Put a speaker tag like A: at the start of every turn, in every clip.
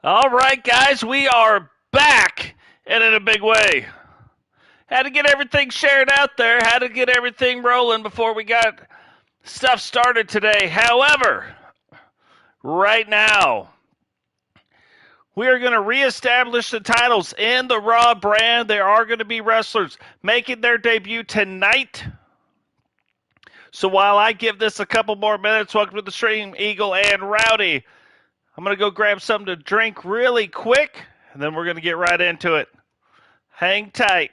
A: All right, guys, we are back and in a big way. Had to get everything shared out there, had to get everything rolling before we got stuff started today. However, right now, we are going to reestablish the titles in the Raw brand. There are going to be wrestlers making their debut tonight. So while I give this a couple more minutes, welcome to the stream, Eagle and Rowdy. I'm going to go grab something to drink really quick, and then we're going to get right into it. Hang tight.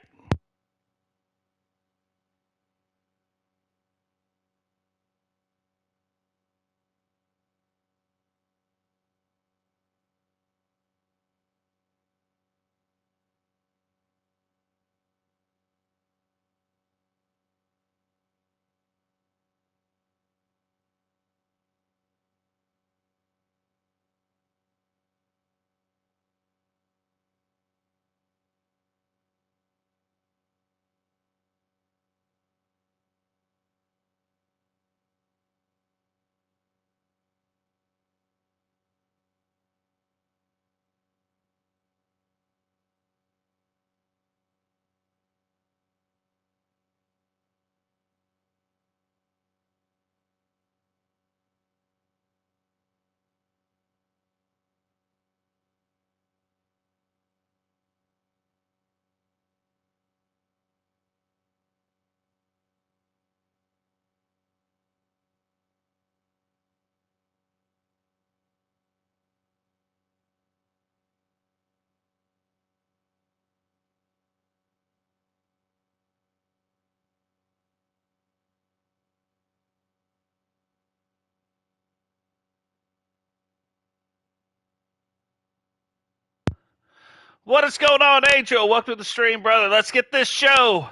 A: What is going on, Angel? Welcome to the stream, brother. Let's get this show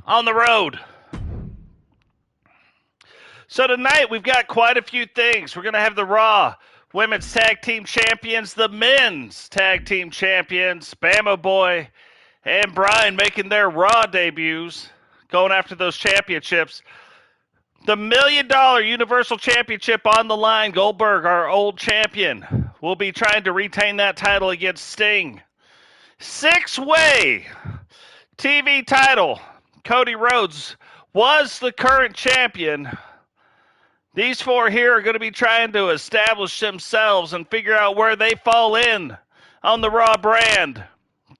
A: on the road. So tonight we've got quite a few things. We're going to have the Raw Women's Tag Team Champions, the Men's Tag Team Champions, Bama Boy and Brian making their Raw debuts, going after those championships. The $1 million Universal Championship on the line. Goldberg, our old champion, will be trying to retain that title against Sting. 6-way TV title. Cody Rhodes was the current champion. These four here are going to be trying to establish themselves and figure out where they fall in on the Raw brand.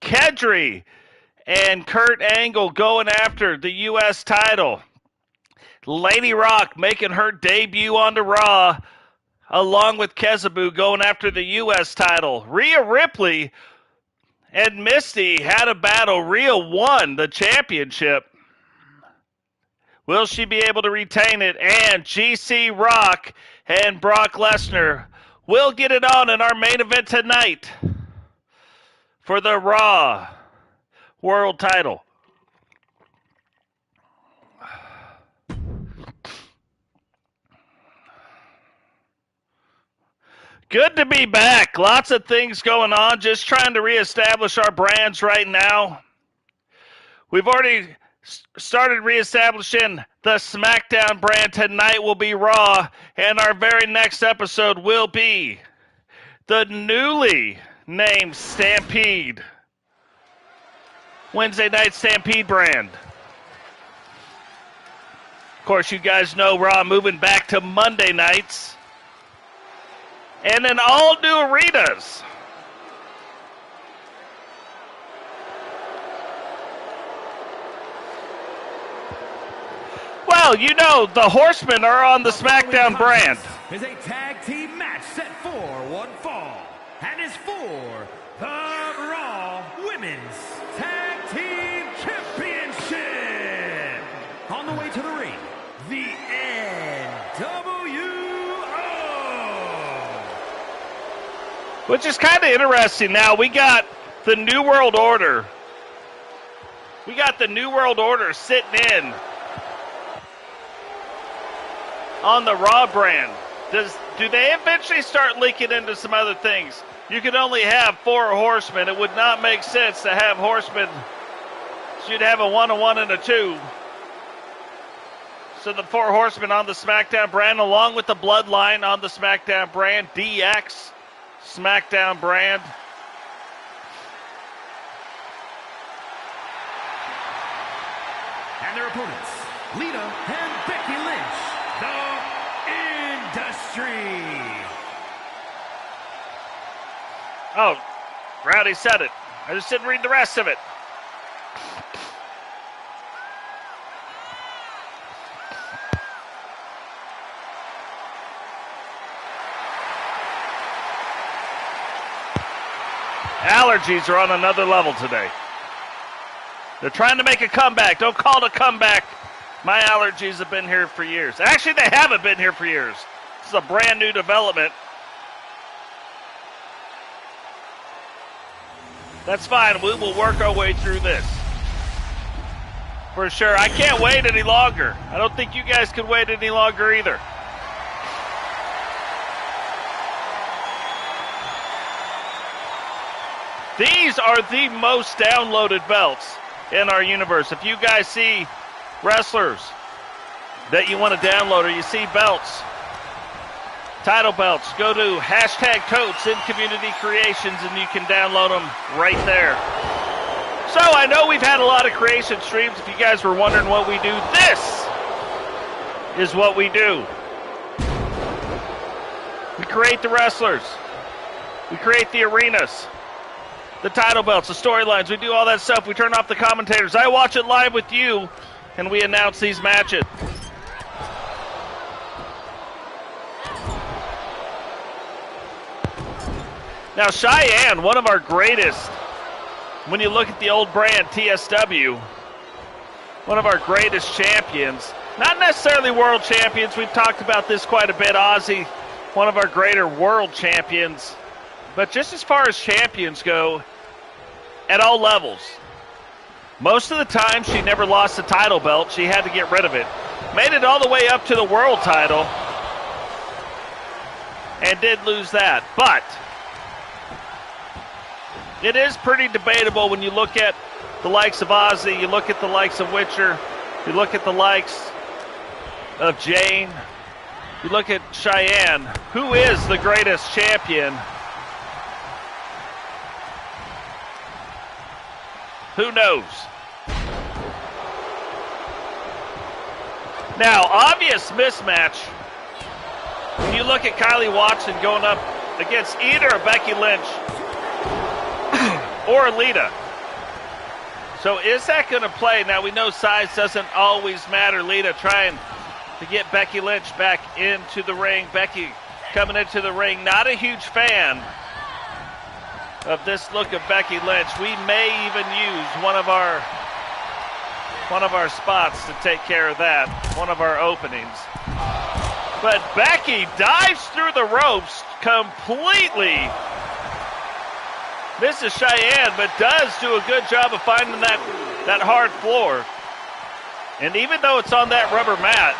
A: Kedri and Kurt Angle going after the U.S. title. Lady Rock making her debut on the Raw, along with Kezzaboo going after the U.S. title. Rhea Ripley and Misti had a battle. Rhea won the championship. Will she be able to retain it? And GC Rock and Brock Lesnar will get it on in our main event tonight for the Raw World title. Good to be back. Lots of things going on. Just trying to reestablish our brands right now. We've already started reestablishing the Smackdown brand. Tonight will be Raw. And our very next episode will be the newly named Stampede. Wednesday night Stampede brand. Of course, you guys know Raw moving back to Monday nights. And in all new arenas. Well, you know, the Horsemen are on the Smackdown brand.
B: Is a tag team match set for one fall. And is for the Raw Women's Tag Team Championship. On the way to the ring, the NWO.
A: Which is kind of interesting now. We got the New World Order. We got the New World Order sitting in on the Raw brand. Do they eventually start leaking into some other things? You can only have 4 horsemen. It would not make sense to have horsemen. So you'd have a 1, a 1, and a 2. So the 4 horsemen on the SmackDown brand, along with the Bloodline on the SmackDown brand, DX Smackdown brand.
B: And their opponents, Lita and Becky Lynch, the Industry.
A: Oh, Rowdy said it. I just didn't read the rest of it. Allergies are on another level today. They're trying to make a comeback. Don't call it a comeback. My allergies have been here for years. Actually, they haven't been here for years. This is a brand new development. That's fine. We will work our way through this. For sure. I can't wait any longer. I don't think you guys can wait any longer either. These are the most downloaded belts in our universe. If you guys see wrestlers that you want to download or you see belts, title belts, go to #Totes in Community Creations and you can download them right there. So I know we've had a lot of creation streams. If you guys were wondering what we do, this is what we do. We create the wrestlers. We create the arenas. The title belts, the storylines, we do all that stuff. We turn off the commentators. I watch it live with you, and we announce these matches. Now, Shyanne, one of our greatest, when you look at the old brand, TSW, one of our greatest champions. Not necessarily world champions. We've talked about this quite a bit. Ozzy, one of our greater world champions. But just as far as champions go, at all levels, most of the time she never lost the title belt. She had to get rid of it. Made it all the way up to the world title and did lose that. But it is pretty debatable when you look at the likes of Ozzy, you look at the likes of Witcher, you look at the likes of Jane, you look at Shyanne. Who is the greatest champion? Who knows? Now, obvious mismatch. When you look at Kylee Watson going up against either Becky Lynch or Lita. So is that going to play? Now, we know size doesn't always matter. Lita trying to get Becky Lynch back into the ring. Becky coming into the ring. Not a huge fan of this look of Becky Lynch. We may even use one of our spots to take care of that, one of our openings. But Becky dives through the ropes completely. Misses Shyanne, but does do a good job of finding that hard floor. And even though it's on that rubber mat,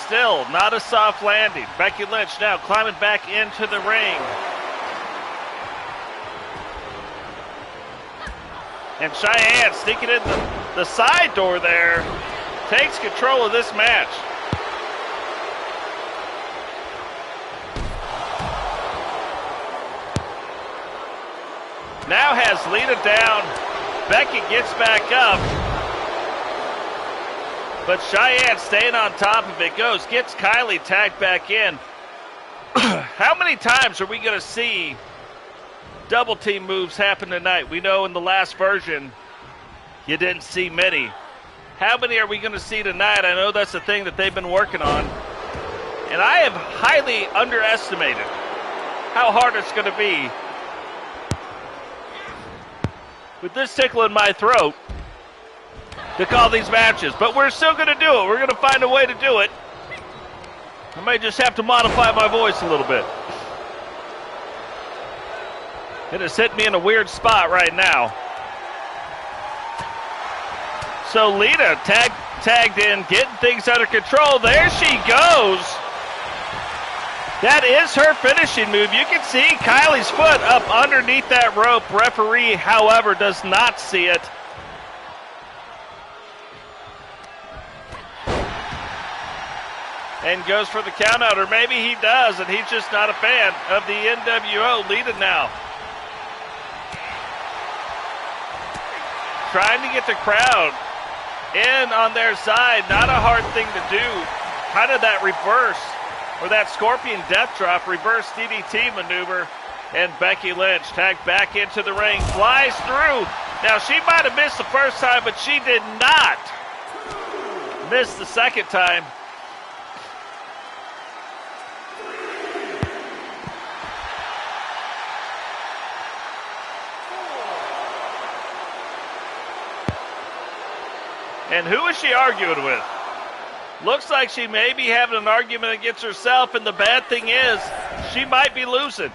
A: Still not a soft landing. Becky Lynch now climbing back into the ring. And Shyanne sneaking in the side door there. Takes control of this match. Now has Lita down. Becky gets back up. But Shyanne staying on top of it gets Kylee tagged back in. How many times are we going to see double team moves happen tonight? We know in the last version you didn't see many. How many are we going to see tonight? I know that's the thing that they've been working on. And I have highly underestimated how hard it's going to be with this tickle in my throat to call these matches. But we're still going to do it. We're going to find a way to do it. I may just have to modify my voice a little bit. It has hit me in a weird spot right now. So Lita tagged in, getting things under control. There she goes. That is her finishing move. You can see Kylie's foot up underneath that rope. Referee, however, does not see it. and goes for the countout, or maybe he does, and he's just not a fan of the NWO. Lita now trying to get the crowd in on their side. Not a hard thing to do. Kind of that reverse, or that Scorpion Death Drop, reverse DDT maneuver. And Becky Lynch tagged back into the ring, flies through. Now, she might have missed the first time, but she did not miss the second time. And who is she arguing with? Looks like she may be having an argument against herself, and the bad thing is, she might be losing.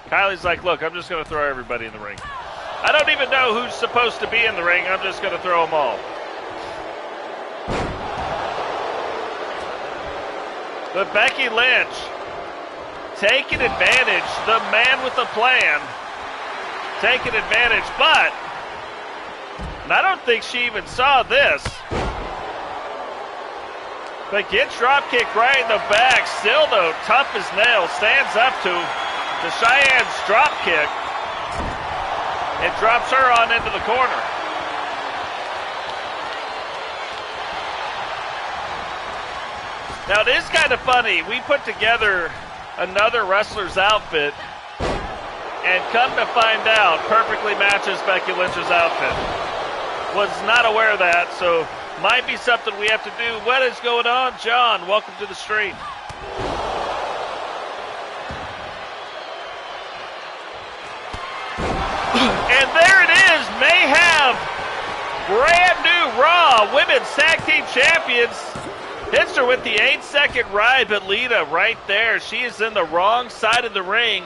A: Kylie's like, look, I'm just going to throw everybody in the ring. I don't even know who's supposed to be in the ring. I'm just going to throw them all. But Becky Lynch taking advantage, the man with the plan, taking advantage, but and I don't think she even saw this. But gets dropkick right in the back. Still, though, tough as nails. Stands up to Cheyenne's drop kick and drops her on into the corner. Now, it is kind of funny. We put together another wrestler's outfit, and come to find out, perfectly matches Becky Lynch's outfit. Was not aware of that, so might be something we have to do. What is going on, John? Welcome to the stream. And there it is, Mayhem, brand new Raw Women's Tag Team Champions. Hits her with the 8-second ride, but Lita right there. She is in the wrong side of the ring.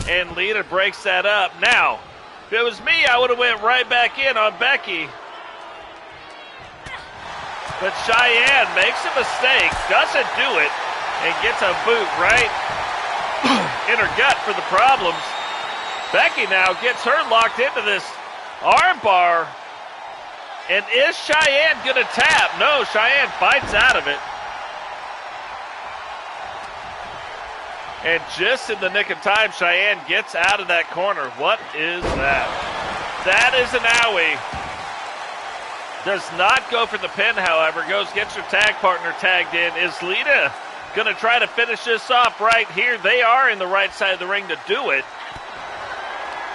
A: And Lita breaks that up. Now, if it was me, I would have went right back in on Becky. But Shyanne makes a mistake, doesn't do it, and gets a boot right in her gut for the problems. Becky now gets her locked into this armbar. And is Shyanne going to tap? No, Shyanne fights out of it. And just in the nick of time, Shyanne gets out of that corner. What is that? That is an owie. Does not go for the pin, however. Goes, gets her tag partner tagged in. Is Lita going to try to finish this off right here? They are in the right side of the ring to do it.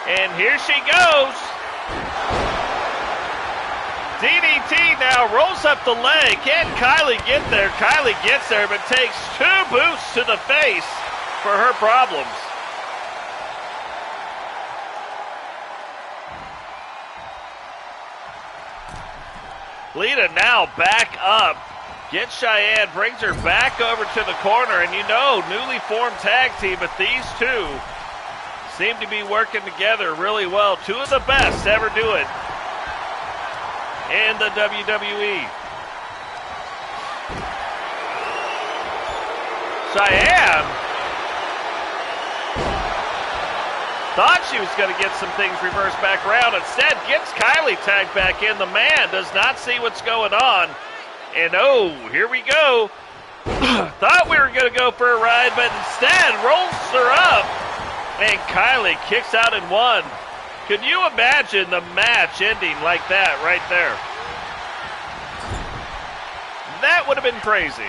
A: And here she goes. DDT now rolls up the leg. Can Kylee get there? Kylee gets there, but takes 2 boots to the face for her problems. Lita now back up. Gets Shyanne, brings her back over to the corner. And you know, newly formed tag team, but these two seem to be working together really well. 2 of the best to ever do it in the WWE. Shyanne thought she was going to get some things reversed back around. Instead, gets Kylee tagged back in. The man does not see what's going on. And oh, here we go. Thought we were going to go for a ride, but instead rolls her up. And Kylee kicks out in 1. Can you imagine the match ending like that right there? That would have been crazy.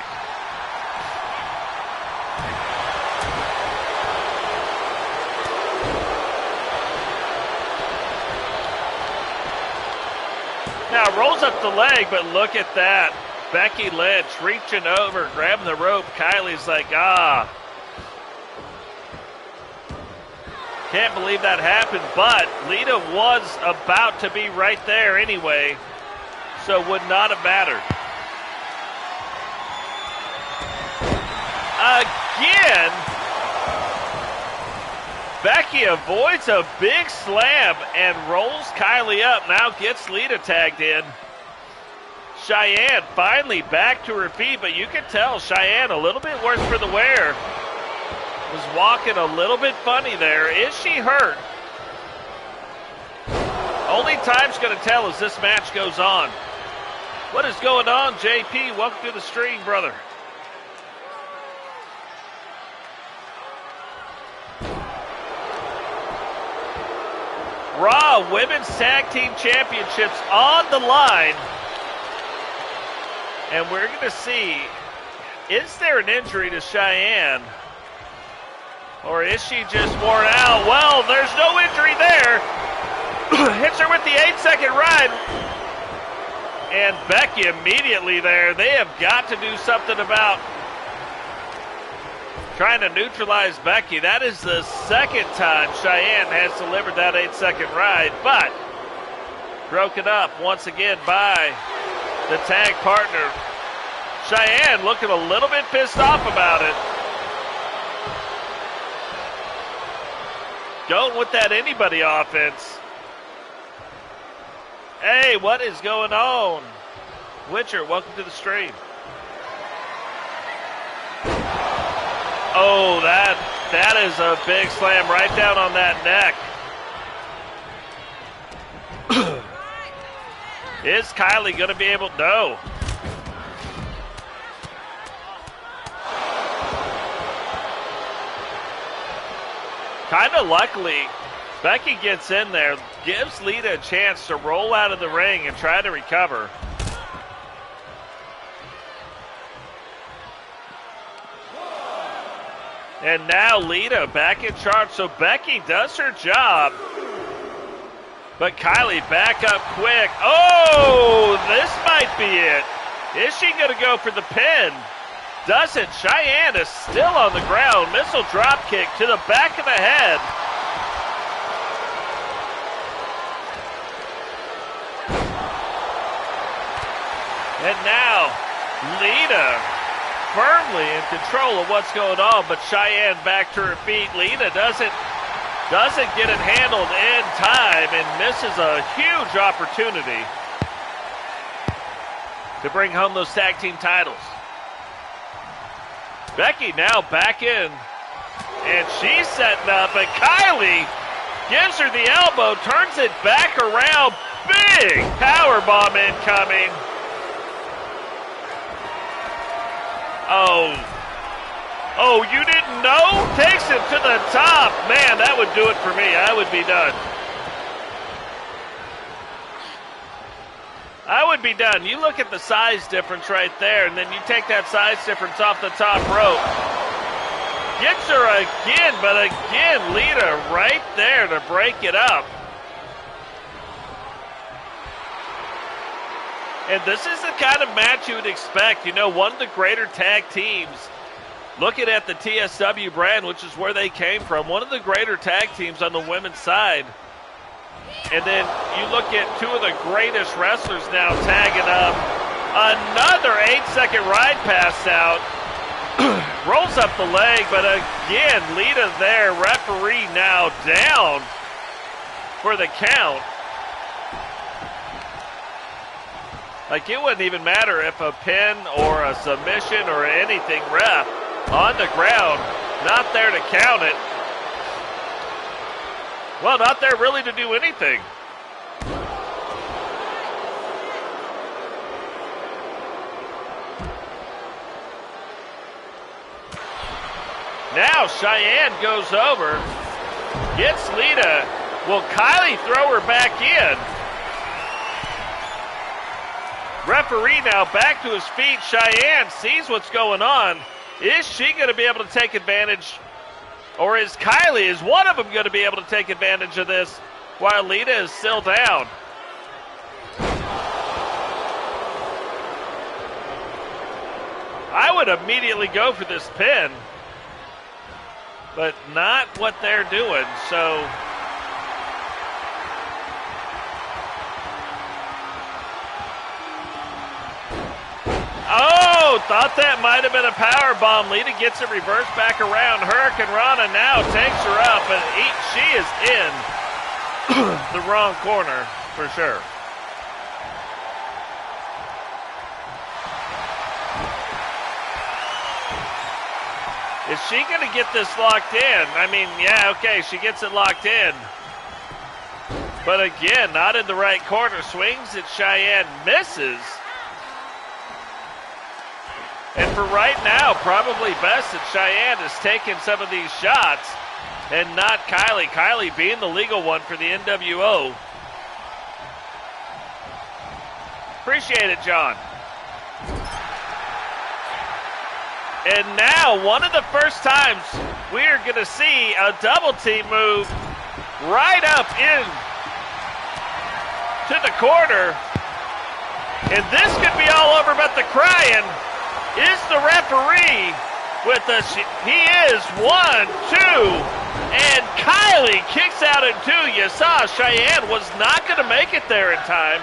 A: Now rolls up the leg, but look at that. Becky Lynch reaching over, grabbing the rope. Kylie's like, can't believe that happened, but Lita was about to be right there anyway, so would not have mattered. Again, Becky avoids a big slam and rolls Kylee up. Now gets Lita tagged in. Shyanne finally back to her feet, but you can tell Shyanne a little bit worse for the wear. Was walking a little bit funny there. Is she hurt? Only time's going to tell as this match goes on. What is going on, JP? Welcome to the stream, brother. Raw Women's Tag Team Championships on the line. And we're going to see, is there an injury to Shyanne? Or is she just worn out? Well, there's no injury there. Hits her with the 8-second ride. And Becky immediately there. They have got to do something about trying to neutralize Becky. That is the second time Shyanne has delivered that 8-second ride, but broken up once again by the tag partner. Shyanne looking a little bit pissed off about it. Going with that anybody offense. Hey, what is going on? Witcher, welcome to the stream. Oh, that is a big slam right down on that neck. Is Kylee going to be able? No. Kind of luckily, Becky gets in there, gives Lita a chance to roll out of the ring and try to recover. And now Lita back in charge, so Becky does her job. But Kylee back up quick. Oh, this might be it. Is she going to go for the pin? Doesn't. Shyanne is still on the ground. Missile drop kick to the back of the head. And now Lita firmly in control of what's going on, but Shyanne back to her feet. Lita doesn't get it handled in time and misses a huge opportunity to bring home those tag team titles. Becky now back in, and she's setting up, and Kylee gives her the elbow, turns it back around. Big powerbomb incoming. Oh, you didn't know? Takes it to the top. Man, that would do it for me. I would be done. I would be done. You look at the size difference right there, and then you take that size difference off the top rope. Gets her again, but again, Lita right there to break it up. And this is the kind of match you would expect. You know, one of the greater tag teams, looking at the TSW brand, which is where they came from, one of the greater tag teams on the women's side. And then you look at two of the greatest wrestlers now tagging up. Another 8-second ride pass out. Rolls up the leg, but again, Lita there. Referee now down for the count. Like, it wouldn't even matter if a pin or a submission or anything. Ref on the ground, not there to count it. Well, not there really to do anything. Now Shyanne goes over, gets Lita. Will Kylee throw her back in? Referee now back to his feet. Shyanne sees what's going on. Is she going to be able to take advantage? Or is Kylee, is one of them going to be able to take advantage of this while Lita is still down? I would immediately go for this pin, but not what they're doing, so... Oh, thought that might have been a power bomb. Lita gets it reversed back around. Hurricane Rana now takes her up, and she is in the wrong corner for sure. Is she going to get this locked in? I mean, yeah, okay, she gets it locked in. But again, not in the right corner. Swings at Shyanne, misses. And for right now, probably best that Shyanne is taking some of these shots and not Kylee. Kylee being the legal one for the NWO. Appreciate it, John. And now, one of the first times we are going to see a double team move right up in to the corner. And this could be all over, but the crying is the referee with us. He is 1, 2, and Kylee kicks out in 2. You saw Shyanne was not going to make it there in time.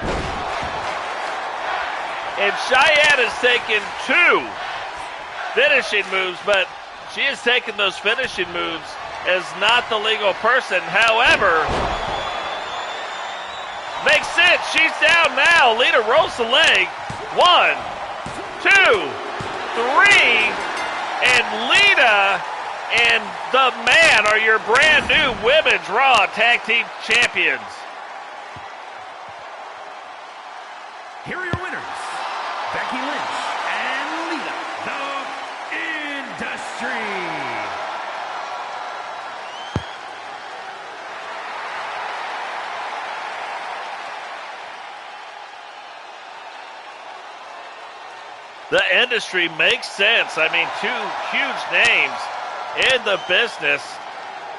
A: And Shyanne has taken 2 finishing moves, but she has taken those finishing moves as not the legal person. However, makes sense. She's down now. Lita rolls the leg. 1, 2, 3, and Lita and the Man are your brand new Women's Raw Tag Team Champions.
B: Here are your winners, Becky Lynch and Lita, the Industry.
A: The Industry makes sense. I mean, 2 huge names in the business.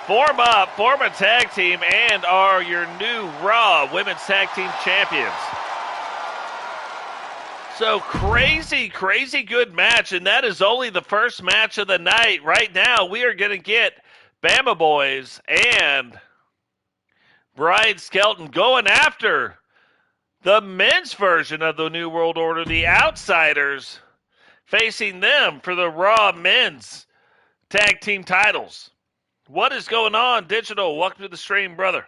A: Form up, form a tag team, and are your new Raw Women's Tag Team Champions. So crazy, crazy good match, and that is only the first match of the night. Right now, we are going to get Bama Boys and Brian Skelton going after the men's version of the New World Order, the Outsiders, facing them for the Raw Men's Tag Team titles. What is going on, Digital? Welcome to the stream, brother.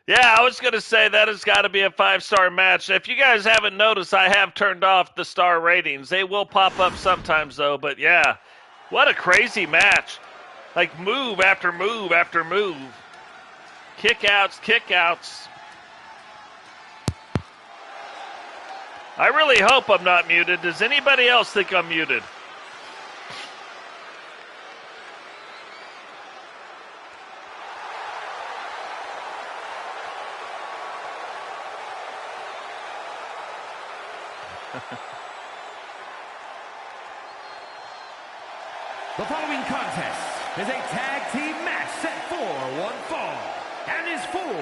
A: Yeah, I was going to say that has got to be a 5-star match. If you guys haven't noticed, I have turned off the star ratings. They will pop up sometimes, though. But, yeah, what a crazy match. Like move after move after move. Kickouts, kickouts. I really hope I'm not muted. Does anybody else think I'm muted?
B: The following contest is a tag team match set for one fall and is for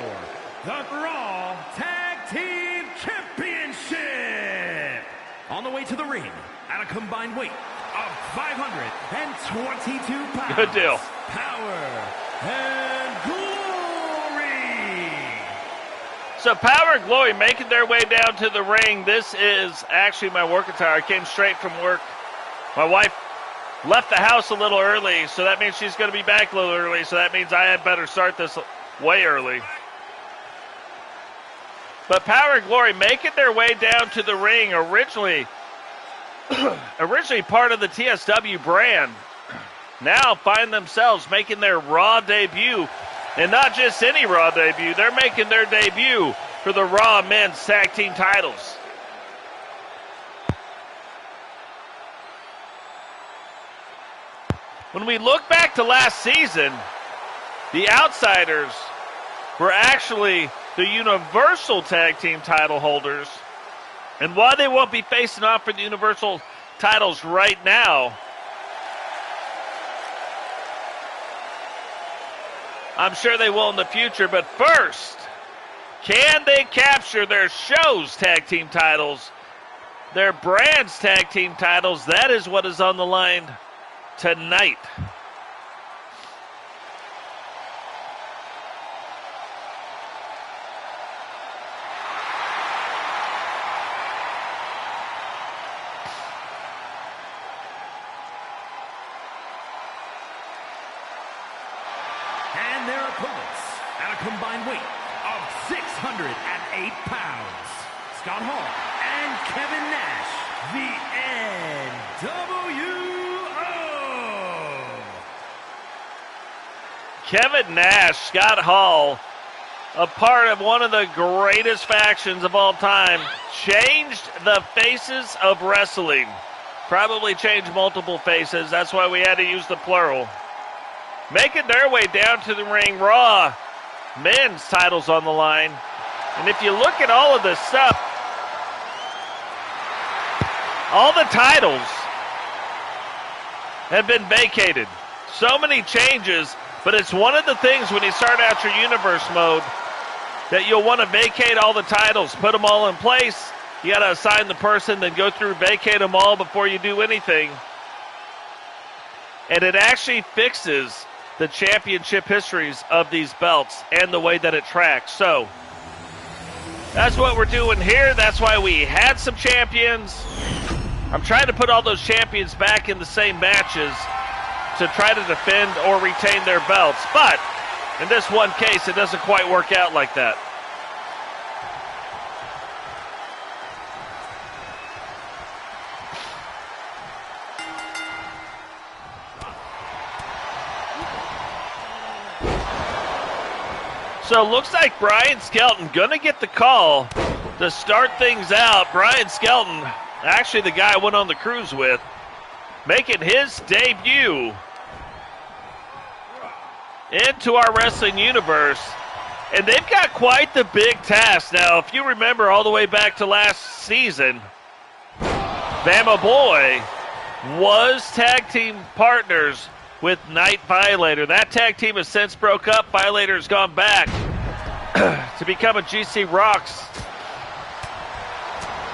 B: the Raw Tag Team Championship. On the way to the ring at a combined weight of 522 pounds.
A: Good deal.
B: Power and Glory.
A: So Power and Glory making their way down to the ring. This is actually my work attire. I came straight from work. My wife left the house a little early, so that means she's going to be back a little early, so that means I had better start this way early. But Power and Glory making their way down to the ring, originally part of the TSW brand, now find themselves making their Raw debut, and not just any Raw debut, they're making their debut for the Raw Men's Tag Team titles. When we look back to last season, the Outsiders were actually the Universal Tag Team title holders. And while they won't be facing off for the Universal titles right now, I'm sure they will in the future. But first, can they capture their show's tag team titles, their brand's tag team titles? That is what is on the line tonight.
B: And their opponents at a combined weight of 608 pounds, Scott Hall and Kevin Nash, the NWO.
A: Kevin Nash, Scott Hall, a part of one of the greatest factions of all time, changed the faces of wrestling. Probably changed multiple faces. That's why we had to use the plural. Making their way down to the ring, Raw. Men's titles on the line. And if you look at all of this stuff, all the titles have been vacated. So many changes, but it's one of the things when you start out your universe mode that you'll want to vacate all the titles, put them all in place. You got to assign the person, then go through, vacate them all before you do anything. And it actually fixes the championship histories of these belts and the way that it tracks. So that's what we're doing here. That's why we had some champions. I'm trying to put all those champions back in the same matches to try to defend or retain their belts. But in this one case, it doesn't quite work out like that. So it looks like Brian Skelton gonna get the call to start things out. Brian Skelton, actually the guy I went on the cruise with, making his debut into our wrestling universe. And they've got quite the big task. Now, if you remember all the way back to last season, Bama Boy was tag team partners with Night Violator. That tag team has since broke up. Violator's gone back to become a GC Rocks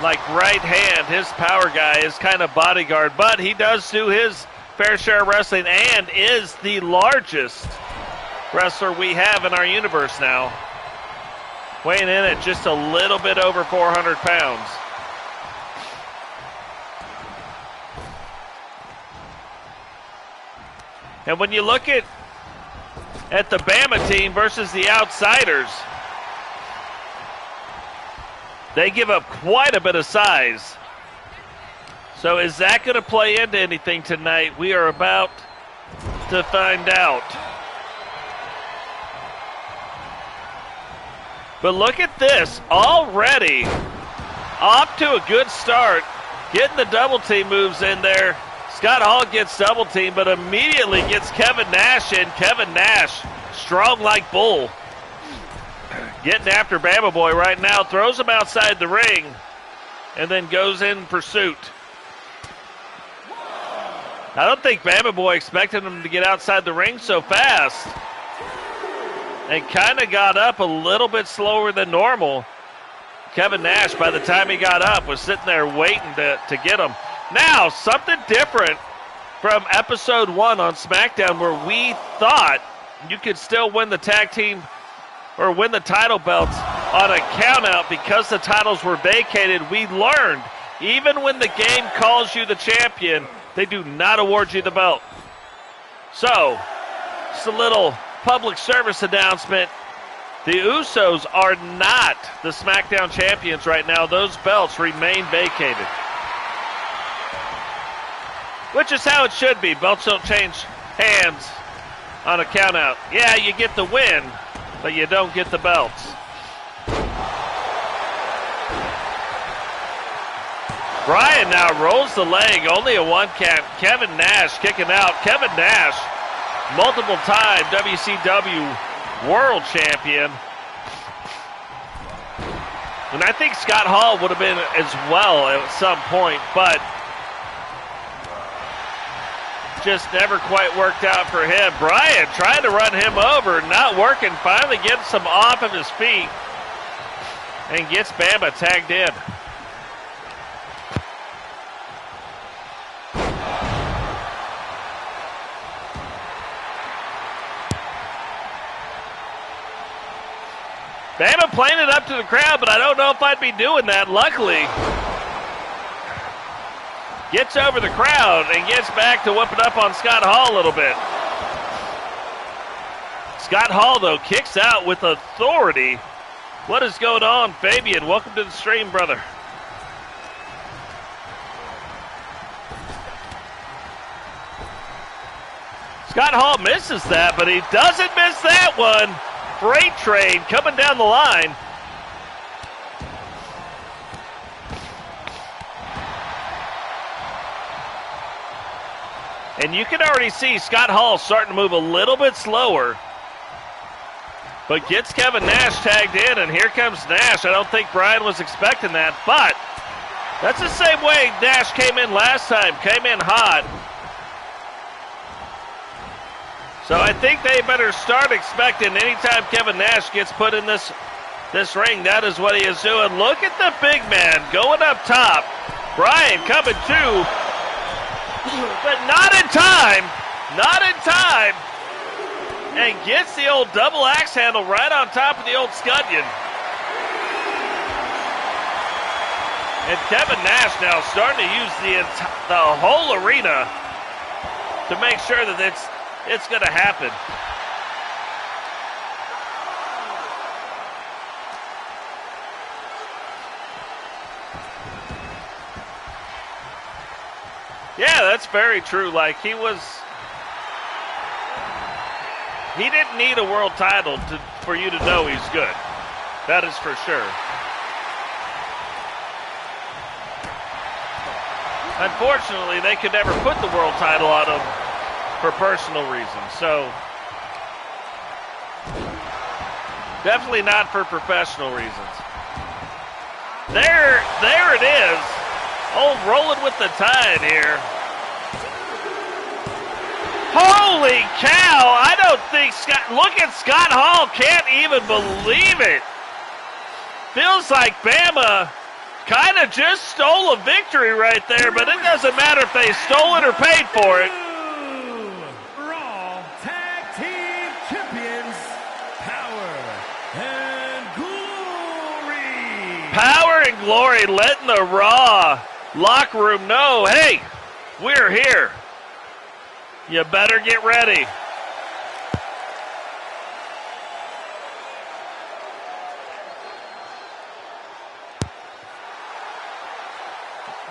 A: like right hand, his power guy, his kind of bodyguard. But he does do his fair share of wrestling and is the largest wrestler we have in our universe now, weighing in at just a little bit over 400 pounds. And when you look at the Bama team versus the Outsiders, they give up quite a bit of size. So is that going to play into anything tonight? We are about to find out. But look at this, already off to a good start, getting the double team moves in there. Scott Hall gets double team, but immediately gets Kevin Nash in. Kevin Nash, strong like bull. Getting after Bama Boy right now, throws him outside the ring, and then goes in pursuit. I don't think Bama Boy expected him to get outside the ring so fast. And kind of got up a little bit slower than normal. Kevin Nash, by the time he got up, was sitting there waiting to get him. Now, something different from episode 1 on SmackDown, where we thought you could still win the tag team or win the title belts on a countout because the titles were vacated. We learned, even when the game calls you the champion, they do not award you the belt. So, just a little public service announcement. The Usos are not the SmackDown champions right now. Those belts remain vacated. Which is how it should be. Belts don't change hands on a countout. Yeah, you get the win, but you don't get the belts. Brian now rolls the leg, only a 1 count. Kevin Nash kicking out. Kevin Nash, multiple-time WCW World Champion. And I think Scott Hall would have been as well at some point, but just never quite worked out for him. Brian trying to run him over, not working, finally gets him off of his feet and gets Bama tagged in. Bama playing it up to the crowd, but I don't know if I'd be doing that. Luckily, gets over the crowd and gets back to whipping up on Scott Hall a little bit. Scott Hall, though, kicks out with authority. What is going on, Fabian? Welcome to the stream, brother. Scott Hall misses that, but he doesn't miss that one. freight train coming down the line. And you can already see Scott Hall starting to move a little bit slower. But gets Kevin Nash tagged in, and here comes Nash. I don't think Brian was expecting that, but that's the same way Nash came in last time, came in hot. So I think they better start expecting anytime Kevin Nash gets put in this ring, that is what he is doing. Look at the big man going up top. Brian coming too, but not in time. Not in time. And gets the old double axe handle right on top of the old scunion. And Kevin Nash now starting to use the whole arena to make sure that it's going to happen. Yeah, that's very true. Like, he didn't need a world title for you to know he's good. That is for sure. Unfortunately, they could never put the world title on him for personal reasons. So, definitely not for professional reasons. There it is. Old rolling with the tide here. Holy cow, I don't think look at Scott Hall, can't even believe it. Feels like Bama kind of just stole a victory right there, but it doesn't matter if they stole it or paid for it.
B: Raw Tag Team Champions, Power and Glory.
A: Power and Glory letting the Raw locker room know, hey, we're here. You better get ready.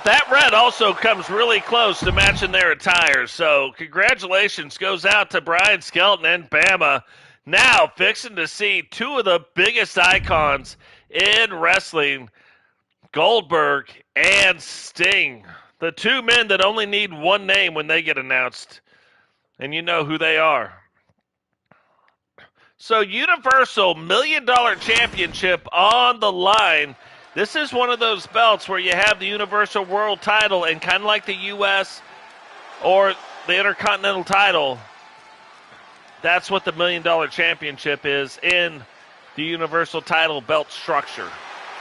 A: That red also comes really close to matching their attire. So congratulations goes out to Brian Skelton and Bama. Now fixing to see two of the biggest icons in wrestling, Goldberg and Sting. The two men that only need one name when they get announced. And you know who they are. So Universal $1 Million Championship on the line. This is one of those belts where you have the Universal World title and kind of like the U.S. or the Intercontinental title. That's what the $1 Million Championship is in the Universal title belt structure.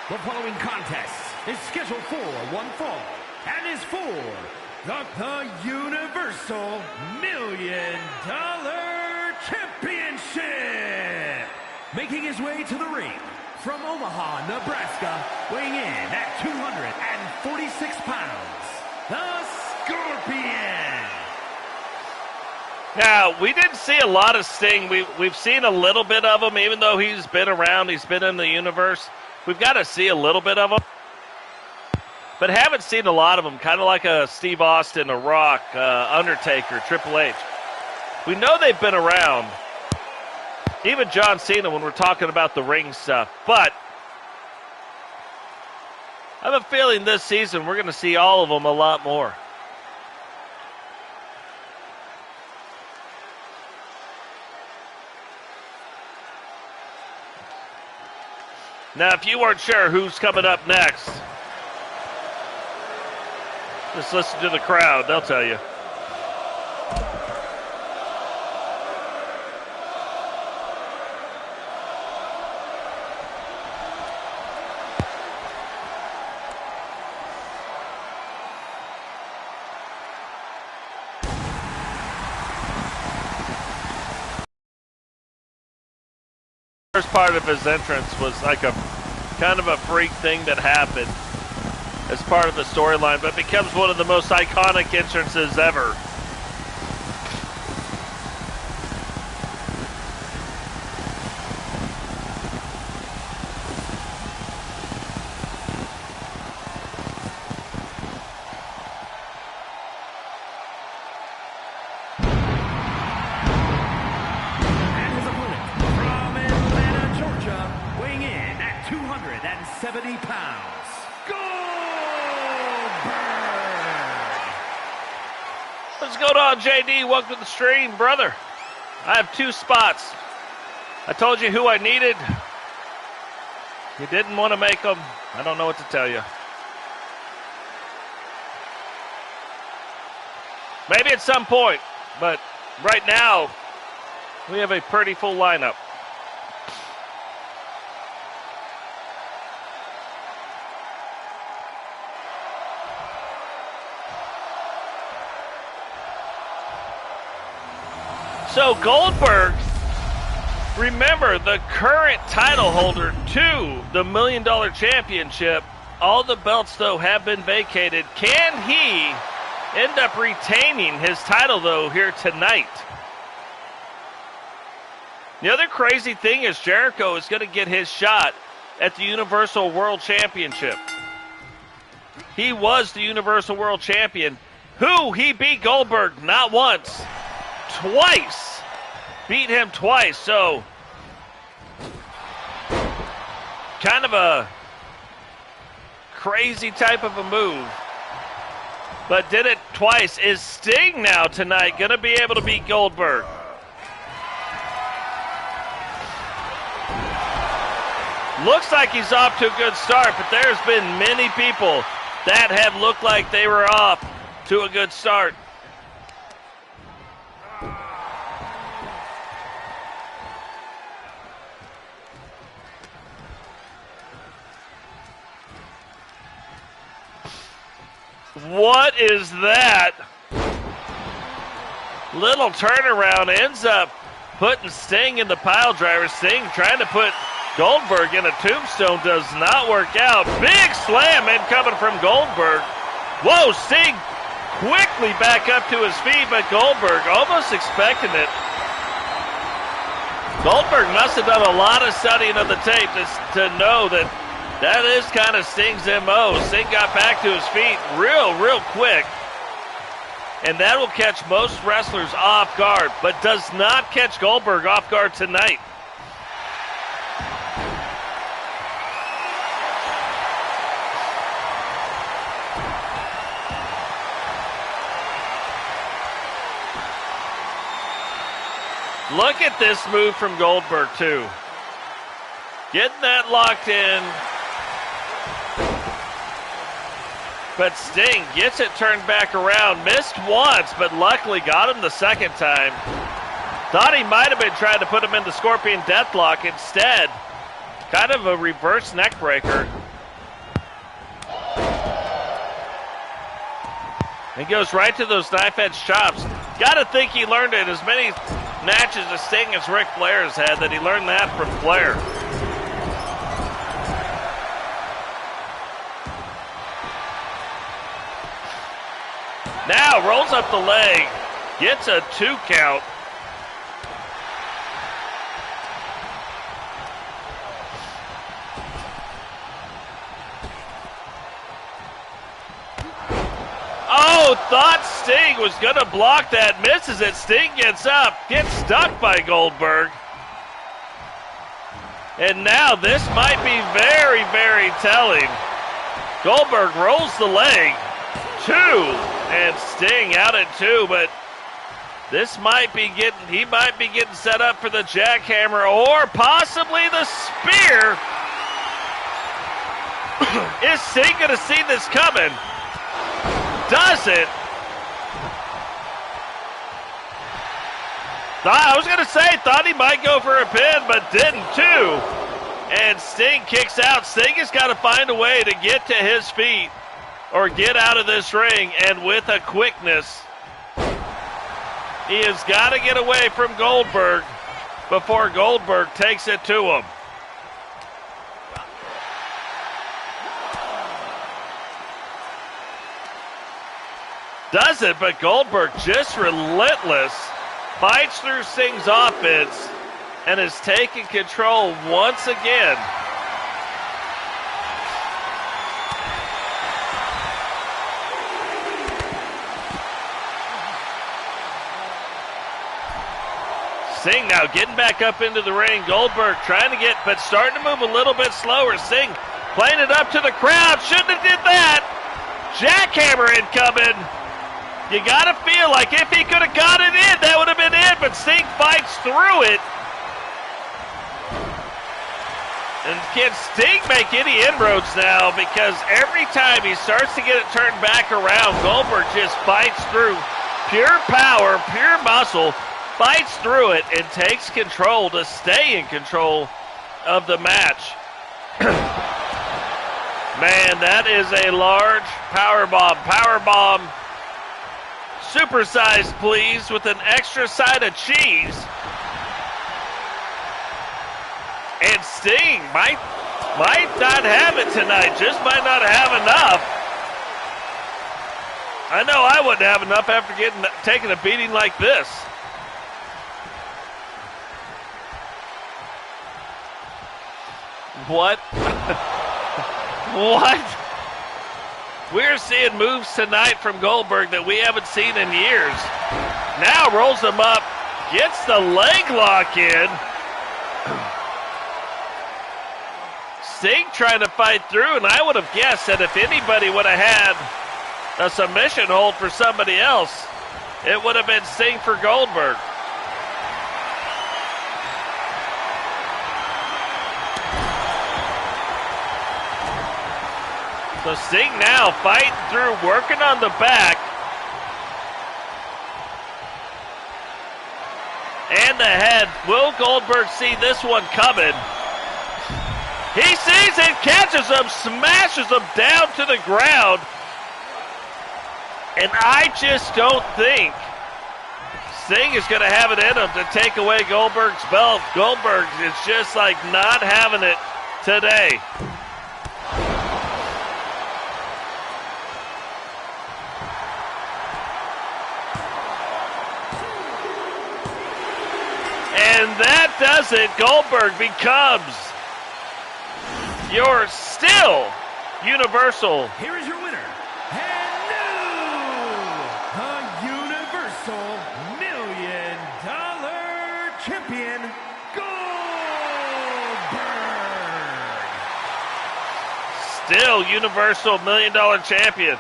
B: The following contest is scheduled for one fall and is for the Universal $1 Million Championship. Making his way to the ring from Omaha, Nebraska, weighing in at 246 pounds, the Scorpion.
A: Now, we didn't see a lot of Sting. We've seen a little bit of him, even though he's been around, he's been in the universe. We've got to see a little bit of him. But haven't seen a lot of them, kind of like a Steve Austin, a Rock, Undertaker, Triple H. We know they've been around. Even John Cena when we're talking about the ring stuff. But I have a feeling this season we're going to see all of them a lot more. Now, if you weren't sure who's coming up next, just listen to the crowd. They'll tell you. First part of his entrance was like a kind of a freak thing that happened as part of the storyline, but becomes one of the most iconic entrances ever.
B: And his opponent from Atlanta, 70 pounds, Goldberg.
A: What's going on, JD? Welcome to the stream, brother. I have 2 spots. I told you who I needed. You didn't want to make them. I don't know what to tell you. Maybe at some point, but right now, we have a pretty full lineup. So Goldberg, remember, the current title holder to the $1 Million Championship. All the belts, though, have been vacated. Can he end up retaining his title, though, here tonight? The other crazy thing is Jericho is going to get his shot at the Universal World Championship. He was the Universal World Champion. Who? He beat Goldberg not once, twice. Beat him twice, so kind of a crazy type of a move. But did it twice. Is Sting now tonight going to be able to beat Goldberg? Looks like he's off to a good start, but there's been many people that have looked like they were off to a good start. What is that? Little turnaround ends up putting Sting in the pile driver. Sting trying to put Goldberg in a tombstone, does not work out. Big slam incoming from Goldberg. Whoa, Sting quickly back up to his feet, but Goldberg almost expecting it. Goldberg must have done a lot of studying of the tape to know that that is kind of Sting's MO. Sting got back to his feet real quick. And that will catch most wrestlers off guard, but does not catch Goldberg off guard tonight. Look at this move from Goldberg, too. Getting that locked in. But Sting gets it turned back around. Missed once, but luckily got him the second time. Thought he might have been trying to put him in the Scorpion Deathlock. Instead, kind of a reverse neck breaker. He goes right to those knife-edge chops. Got to think he learned it as many matches as Sting as Ric Flair has had, that he learned that from Flair. Now rolls up the leg, gets a 2 count. Oh, thought Sting was going to block that, misses it. Sting gets up, gets stuck by Goldberg. And now this might be very, very telling. Goldberg rolls the leg, 2. And Sting out at 2, but this might be he might be getting set up for the jackhammer or possibly the spear. Is Sting going to see this coming? Does it? I was going to say, thought he might go for a pin, but didn't too. And Sting kicks out. Sting has got to find a way to get to his feet or get out of this ring, and with a quickness. He has got to get away from Goldberg before Goldberg takes it to him. Does it, but Goldberg just relentless. Fights through Sting's offense and is taking control once again. Sting now getting back up into the ring. Goldberg trying to get, but starting to move a little bit slower. Sting Playing it up to the crowd. Shouldn't have did that. Jackhammer incoming. You got to feel like if he could have got it in, that would have been it. But Sting fights through it. And can Sting make any inroads now? Because every time he starts to get it turned back around, Goldberg just fights through. Pure power, pure muscle, fights through it and takes control to stay in control of the match. Man, that is a large powerbomb. Powerbomb, supersized, please, with an extra side of cheese. And Sting might not have it tonight, just might not have enough. I know I wouldn't have enough after taking a beating like this. What? What? We're seeing moves tonight from Goldberg that we haven't seen in years. Now rolls him up, gets the leg lock in. Sting trying to fight through, and I would have guessed that if anybody would have had a submission hold for somebody else, it would have been Sting for Goldberg. So Sting now fighting through, working on the back. And the head. Will Goldberg see this one coming? He sees it, catches him, smashes him down to the ground. And I just don't think Sting is going to have it in him to take away Goldberg's belt. Goldberg is just like not having it today. And that does it. Goldberg becomes your still Universal.
B: Here is your winner, and new, the Universal $1 Million Champion, Goldberg.
A: Still Universal $1 Million Champion.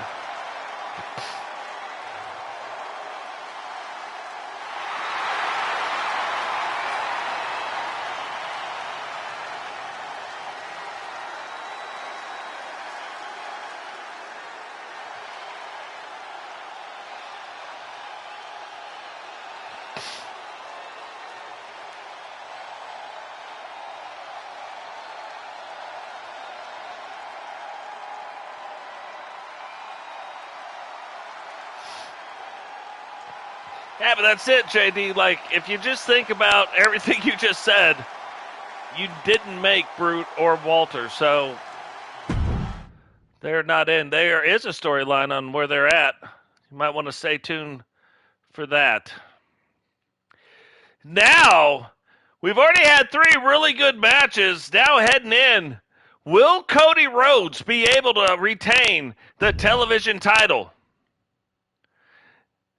A: Yeah, but that's it, JD. Like, if you just think about everything you just said, you didn't make Brute or Walter, so they're not in. There is a storyline on where they're at. You might want to stay tuned for that. Now, we've already had 3 really good matches. Now heading in, will Cody Rhodes be able to retain the television title?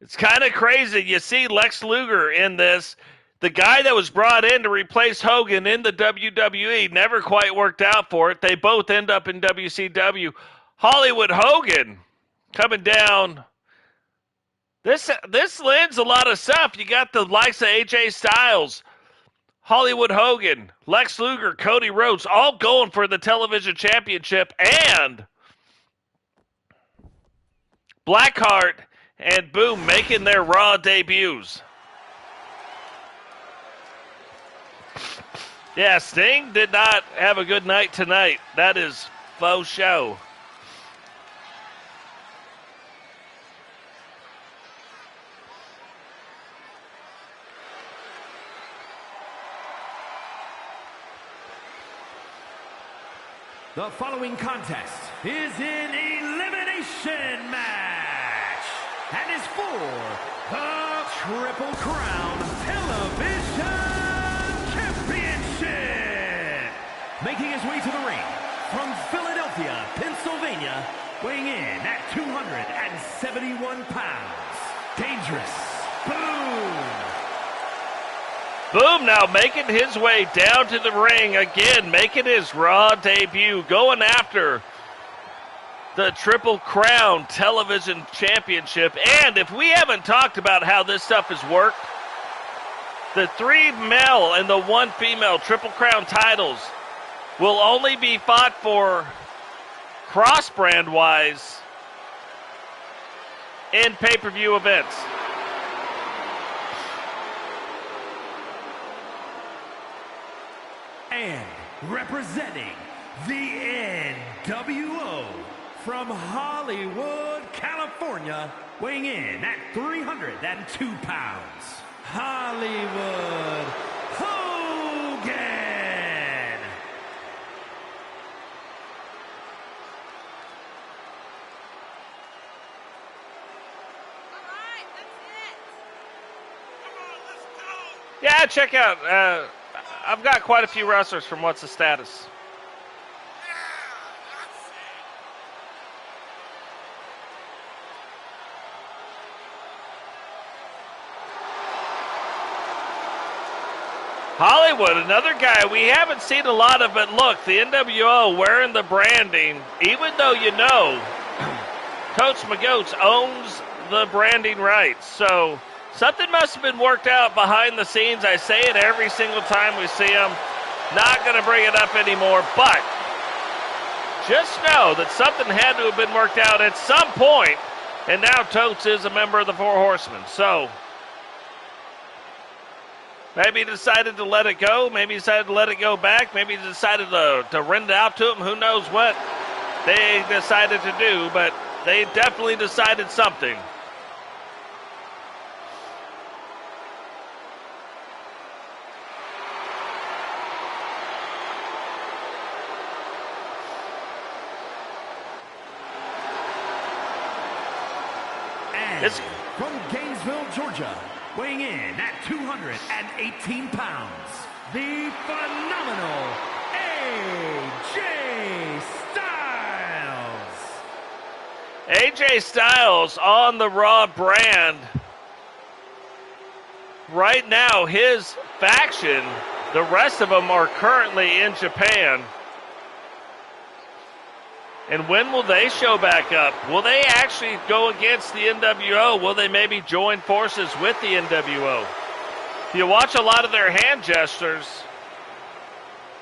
A: It's kind of crazy. You see Lex Luger in this. The guy that was brought in to replace Hogan in the WWE never quite worked out for it. They both end up in WCW. Hollywood Hogan coming down. This lends a lot of stuff. You got the likes of AJ Styles, Hollywood Hogan, Lex Luger, Cody Rhodes, all going for the television championship, and Blackheart and Boom making their Raw debuts. Yeah, Sting did not have a good night tonight. That is faux show.
B: The following contest is an elimination match and is for the Triple Crown Television Championship. Making his way to the ring from Philadelphia, Pennsylvania, weighing in at 271 pounds, Dangerous Boom.
A: Boom now making his way down to the ring again, making his Raw debut, going after the Triple Crown Television Championship. And if we haven't talked about how this stuff has worked, the 3 male and the 1 female Triple Crown titles will only be fought for cross-brand wise in pay-per-view events.
B: And representing the NWO from Hollywood, California, weighing in at 302 pounds, Hollywood Hogan.
A: Yeah, check out. I've got quite a few wrestlers from What's the Status. Hollywood, another guy we haven't seen a lot of, but look, the NWO wearing the branding, even though you know Totes McGoats owns the branding rights. So something must have been worked out behind the scenes. I say it every single time we see him. Not going to bring it up anymore, but just know that something had to have been worked out at some point, and now Totes is a member of the Four Horsemen. So maybe he decided to let it go. Maybe he decided to let it go back. Maybe he decided to rent it out to him. Who knows what they decided to do, but they definitely decided something.
B: And from Gainesville, Georgia, weighing in at 218 pounds, the phenomenal AJ Styles.
A: AJ Styles on the Raw brand. Right now, his faction, the rest of them are currently in Japan. And when will they show back up? Will they actually go against the NWO? Will they maybe join forces with the NWO? If you watch a lot of their hand gestures,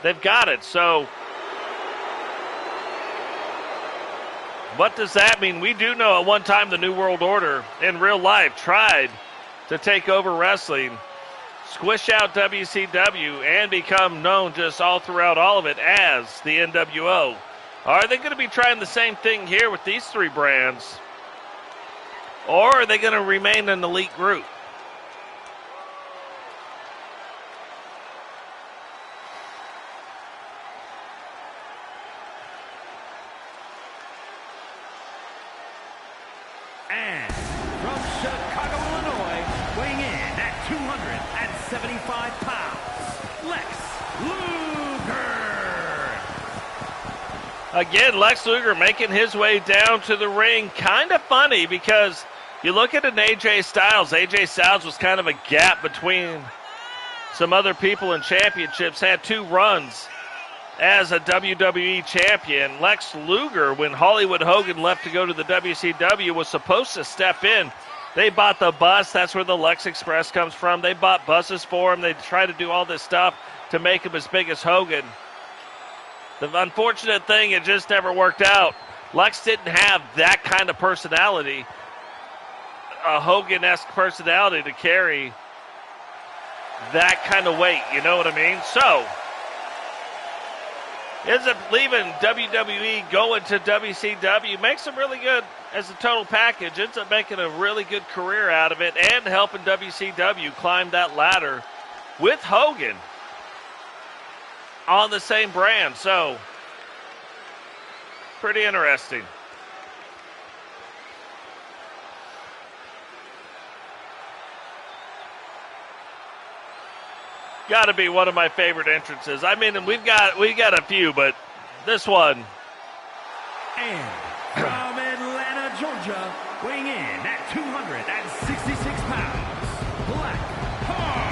A: they've got it. So what does that mean? We do know at one time the New World Order in real life tried to take over wrestling, squish out WCW, and become known just all throughout all of it as the NWO. Are they going to be trying the same thing here with these 3 brands? Or are they going to remain an elite group?
B: And from Chicago, Illinois, weighing in at 275 pounds, Lex Luger.
A: Again, Lex Luger making his way down to the ring. Kind of funny because you look at an AJ Styles. AJ Styles was kind of a gap between some other people in championships. Had 2 runs as a WWE champion. Lex Luger, when Hollywood Hogan left to go to the WCW, was supposed to step in. They bought the bus. That's where the Lex Express comes from. They bought buses for him. They tried to do all this stuff to make him as big as Hogan. The unfortunate thing, it just never worked out. Lex didn't have that kind of personality, a Hogan-esque personality to carry that kind of weight, you know what I mean? So, ends up leaving WWE, going to WCW, makes him really good as a total package, ends up making a really good career out of it and helping WCW climb that ladder with Hogan on the same brand. So, pretty interesting. Got to be one of my favorite entrances. I mean, we've got a few, but this one.
B: And from Atlanta, Georgia, weighing in at 266 pounds, Black Hart.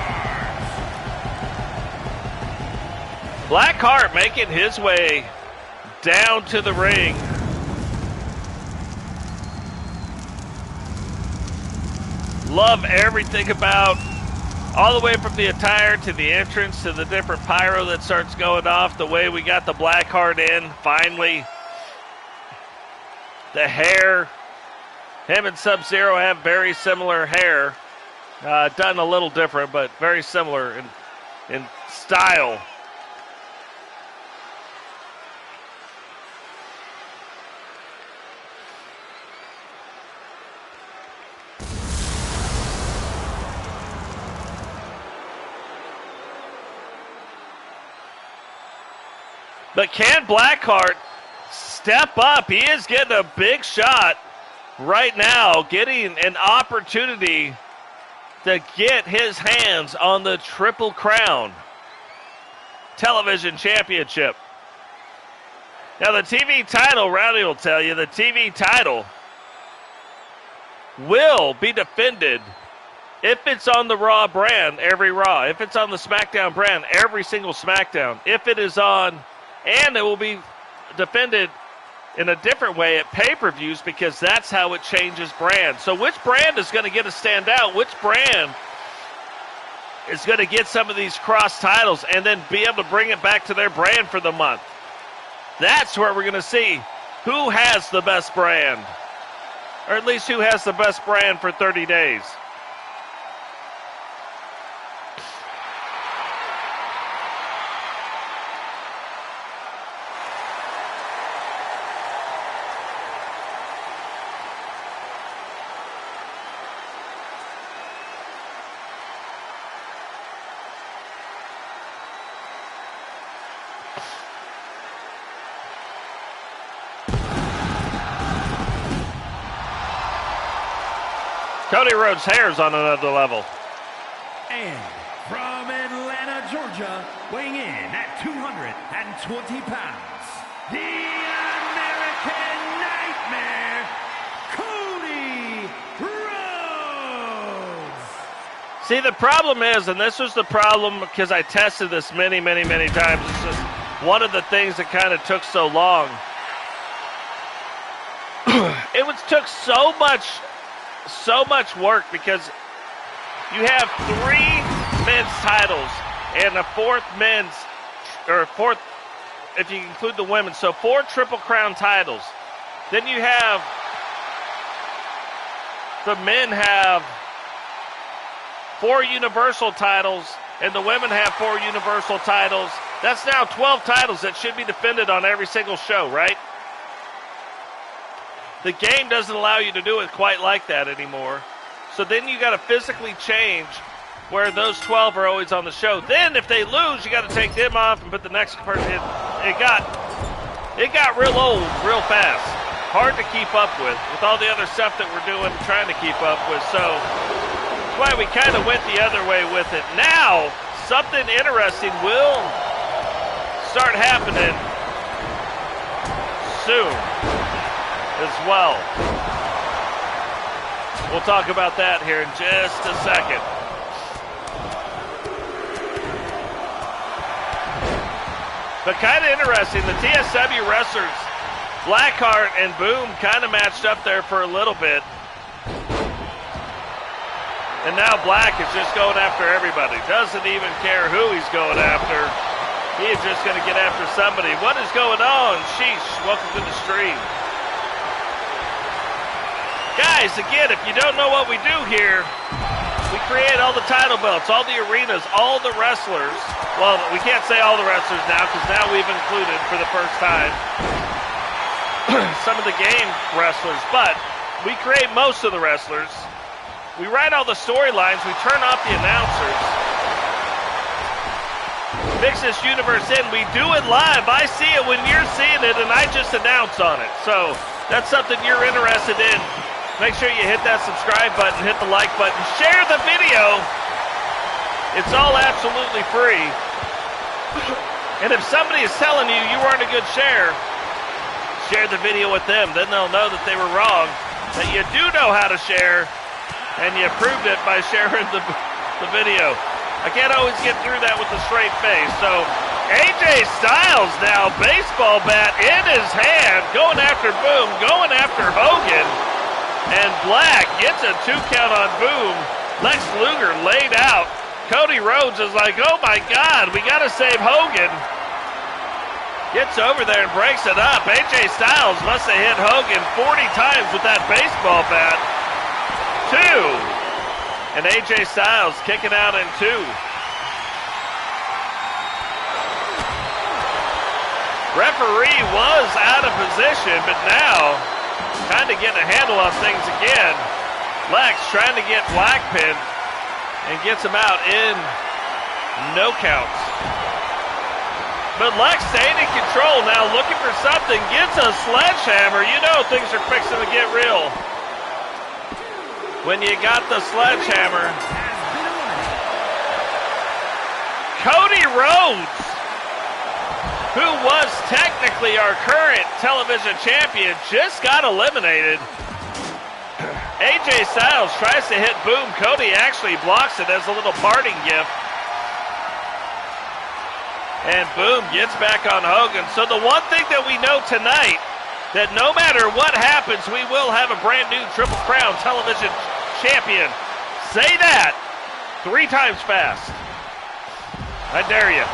A: Hart making his way down to the ring. Love everything about, all the way from the attire to the entrance to the different pyro that starts going off, the way we got the Hart in, finally. The hair, him and Sub-Zero have very similar hair. Done a little different, but very similar in style. But can Blackheart step up? He is getting a big shot right now, getting an opportunity to get his hands on the Triple Crown Television Championship. Now the TV title, Rowdy will tell you, the TV title will be defended if it's on the Raw brand, every Raw. If it's on the Smackdown brand, every single Smackdown. If it is on, and it will be defended in a different way at pay-per-views, because that's how it changes brands. So which brand is going to get to stand out? Which brand is going to get some of these cross titles and then be able to bring it back to their brand for the month? That's where we're going to see who has the best brand, or at least who has the best brand for 30 days. Cody Rhodes' hair's on another level.
B: And from Atlanta, Georgia, weighing in at 220 pounds, the American Nightmare, Cody Rhodes.
A: See, the problem is, and this was the problem because I tested this many, many, many times. This is one of the things that kind of took so long. Took so much work, because you have 3 men's titles and a fourth, if you include the women, so 4 Triple Crown titles. Then you have, the men have 4 Universal titles and the women have 4 Universal titles. That's now 12 titles that should be defended on every single show, right? The game doesn't allow you to do it quite like that anymore. So then you got to physically change where those 12 are always on the show. Then if they lose, you got to take them off and put the next person in. It got real old real fast. Hard to keep up with all the other stuff that we're doing, trying to keep up with. So that's why we kind of went the other way with it. Now, something interesting will start happening soon as well. We'll talk about that here in just a second. But kind of interesting, the TSW wrestlers, Blackheart and Boom, kind of matched up there for a little bit. And now Blaq is just going after everybody. Doesn't even care who he's going after. He is just going to get after somebody. What is going on? Sheesh, welcome to the stream. Guys, again, if you don't know what we do here, we create all the title belts, all the arenas, all the wrestlers. Well, we can't say all the wrestlers now, because now we've included for the first time some of the game wrestlers, but we create most of the wrestlers. We write all the storylines. We turn off the announcers. Mix this universe in. We do it live. I see it when you're seeing it, and I just announce on it. So that's something you're interested in. Make sure you hit that subscribe button, hit the like button, share the video. It's all absolutely free. And if somebody is telling you you weren't a good share the video with them. Then they'll know that they were wrong, that you do know how to share, and you proved it by sharing the video. I can't always get through that with a straight face, so AJ Styles now, baseball bat in his hand, going after Boom, going after Hogan. And Blaq gets a 2 count on Boom. Lex Luger laid out. Cody Rhodes is like, oh my God, we got to save Hogan. Gets over there and breaks it up. AJ Styles must have hit Hogan 40 times with that baseball bat. 2. And AJ Styles kicking out in 2. Referee was out of position, but now kind of getting a handle on things again. Lex trying to get Blaq pinned and gets him out in no counts. But Lex staying in control now, looking for something, gets a sledgehammer. You know things are fixing to get real when you got the sledgehammer. Cody Rhodes, who was technically our current television champion, just got eliminated. AJ Styles tries to hit Boom. Cody actually blocks it as a little parting gift. And Boom gets back on Hogan. So the one thing that we know tonight, that no matter what happens, we will have a brand new Triple Crown television champion. Say that 3 times fast. I dare you.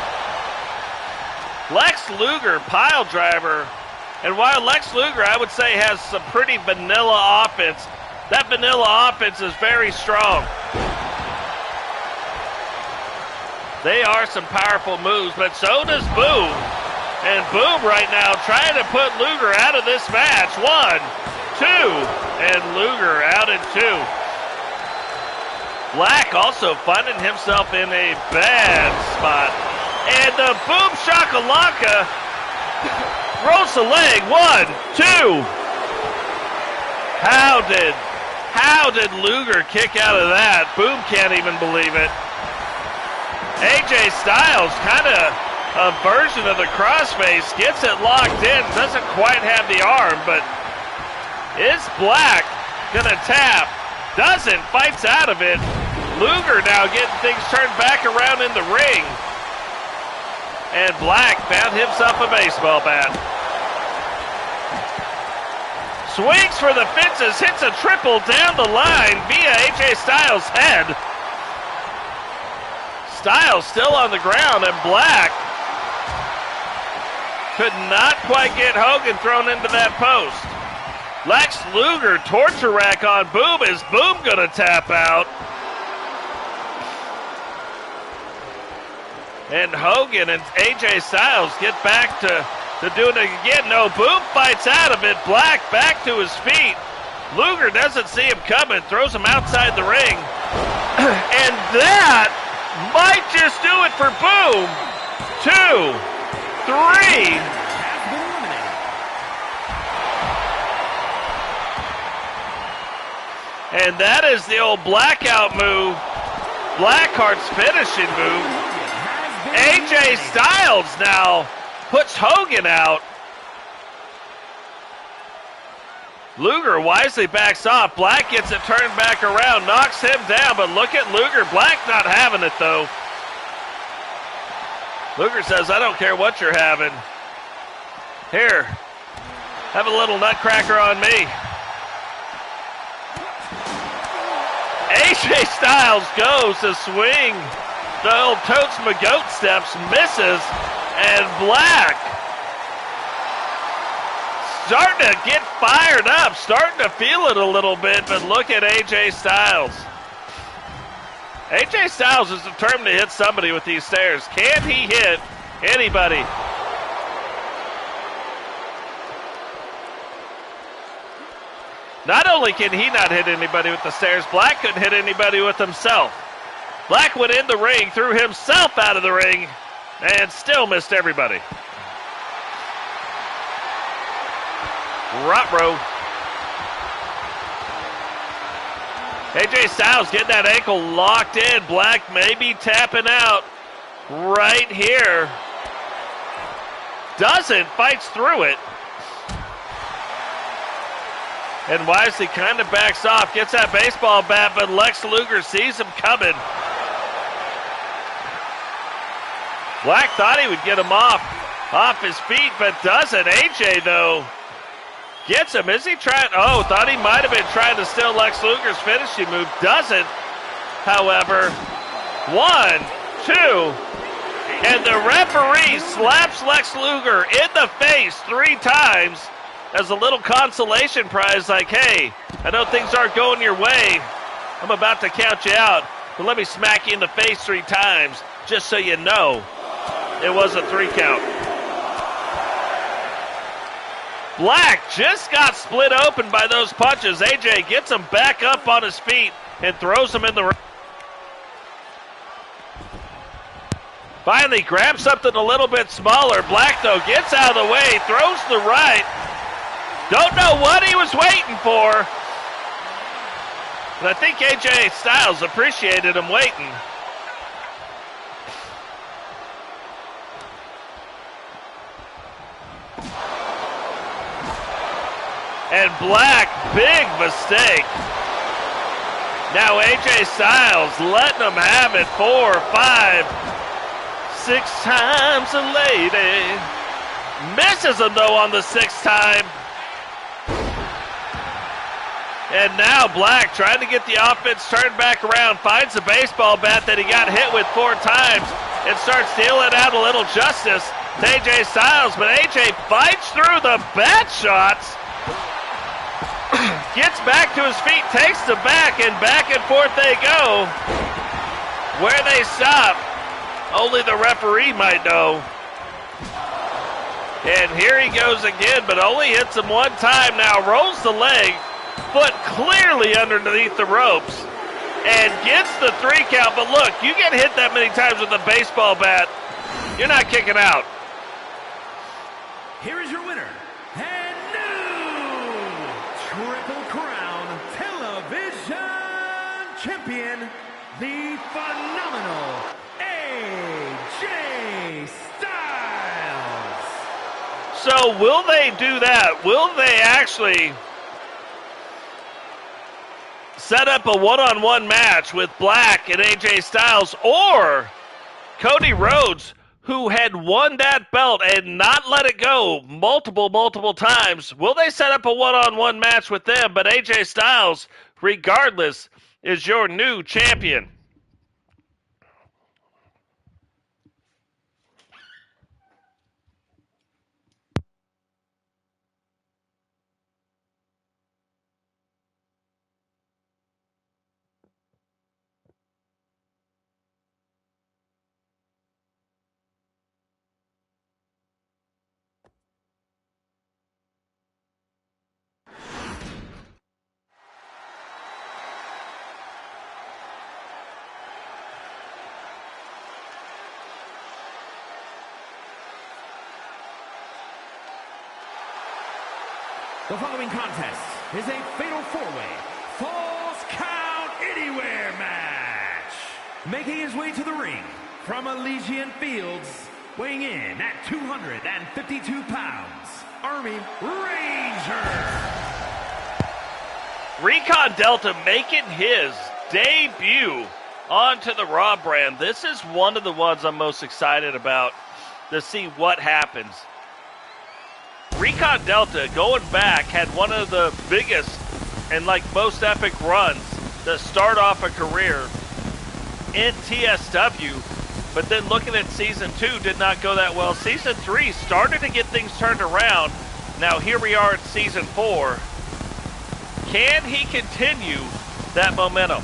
A: Lex Luger, pile driver. And while Lex Luger, I would say, has some pretty vanilla offense, that vanilla offense is very strong. They are some powerful moves, but so does Boom. And Boom right now trying to put Luger out of this match. 1, 2, and Luger out in 2. Blaq also finding himself in a bad spot. And the Boom Shakalaka rolls the leg. 1, 2. How did Luger kick out of that? Boom can't even believe it. AJ Styles, kind of a version of the crossface, gets it locked in. Doesn't quite have the arm, but is Blaq gonna tap? Doesn't, fights out of it. Luger now getting things turned back around in the ring. And Blaq found himself a baseball bat. Swings for the fences, hits a triple down the line via AJ Styles' head. Styles still on the ground, and Blaq could not quite get Hogan thrown into that post. Lex Luger, torture rack on Boom. Is Boom gonna tap out? And Hogan and AJ Styles get back to doing it again. No, Boom fights out of it. Blaq back to his feet. Luger doesn't see him coming, throws him outside the ring. And that might just do it for Boom. 2, 3. And that is the old blackout move. Blackheart's finishing move. AJ Styles now puts Hogan out. Luger wisely backs off. Blaq gets it turned back around, knocks him down, but look at Luger. Blaq not having it, though. Luger says, I don't care what you're having. Here, have a little nutcracker on me. AJ Styles goes to swing the old Totes McGoat steps, misses, and Blaq starting to get fired up, starting to feel it a little bit, but look at AJ Styles. AJ Styles is determined to hit somebody with these stairs. Can he hit anybody? Not only can he not hit anybody with the stairs, Blaq couldn't hit anybody with himself. Blaq went in the ring, threw himself out of the ring, and still missed everybody. Ruh-roh. AJ Styles getting that ankle locked in. Blaq maybe tapping out right here. Doesn't, fights through it. And wisely kind of backs off, gets that baseball bat, but Lex Luger sees him coming. Blaq thought he would get him off his feet, but doesn't. AJ, though, gets him. Is he trying? Oh, thought he might have been trying to steal Lex Luger's finishing move. Doesn't, however. 1, 2, and the referee slaps Lex Luger in the face 3 times as a little consolation prize, like, hey, I know things aren't going your way. I'm about to count you out, but let me smack you in the face 3 times just so you know it was a 3 count. Blaq just got split open by those punches. AJ gets him back up on his feet and throws him in the ring. Finally grabs something a little bit smaller. Blaq, though, gets out of the way, throws the right. Don't know what he was waiting for. But I think AJ Styles appreciated him waiting. And Blaq, big mistake. Now AJ Styles letting him have it 4, 5, 6 times a lady. Misses him, though, on the 6th time. And now Blaq trying to get the offense turned back around. Finds a baseball bat that he got hit with 4 times and starts dealing out a little justice to AJ Styles. But AJ fights through the bat shots. Gets back to his feet, takes the back, and forth they go. Where they stop, only the referee might know. And here he goes again, but only hits him 1 time. Now rolls the leg, foot clearly underneath the ropes, and gets the 3 count. But look, you get hit that many times with a baseball bat, you're not kicking out.
B: Here is your winner, and new Triple Crown Television Champion, the phenomenal AJ Styles.
A: So will they do that? Will they actually set up a one-on-one match with Blaq and AJ Styles, or Cody Rhodes, who had won that belt and not let it go multiple times? Will they set up a one-on-one match with them? But AJ Styles, regardless, is your new champion.
B: The following contest is a fatal 4-way Falls Count Anywhere match. Making his way to the ring from Elysian Fields, weighing in at 252 pounds, Army Ranger.
A: Recon Delta making his debut onto the Raw brand. This is one of the ones I'm most excited about to see what happens. Recon Delta, going back, had one of the biggest and most epic runs to start off a career in TSW, but then looking at Season 2 did not go that well. Season 3 started to get things turned around. Now here we are in Season 4. Can he continue that momentum?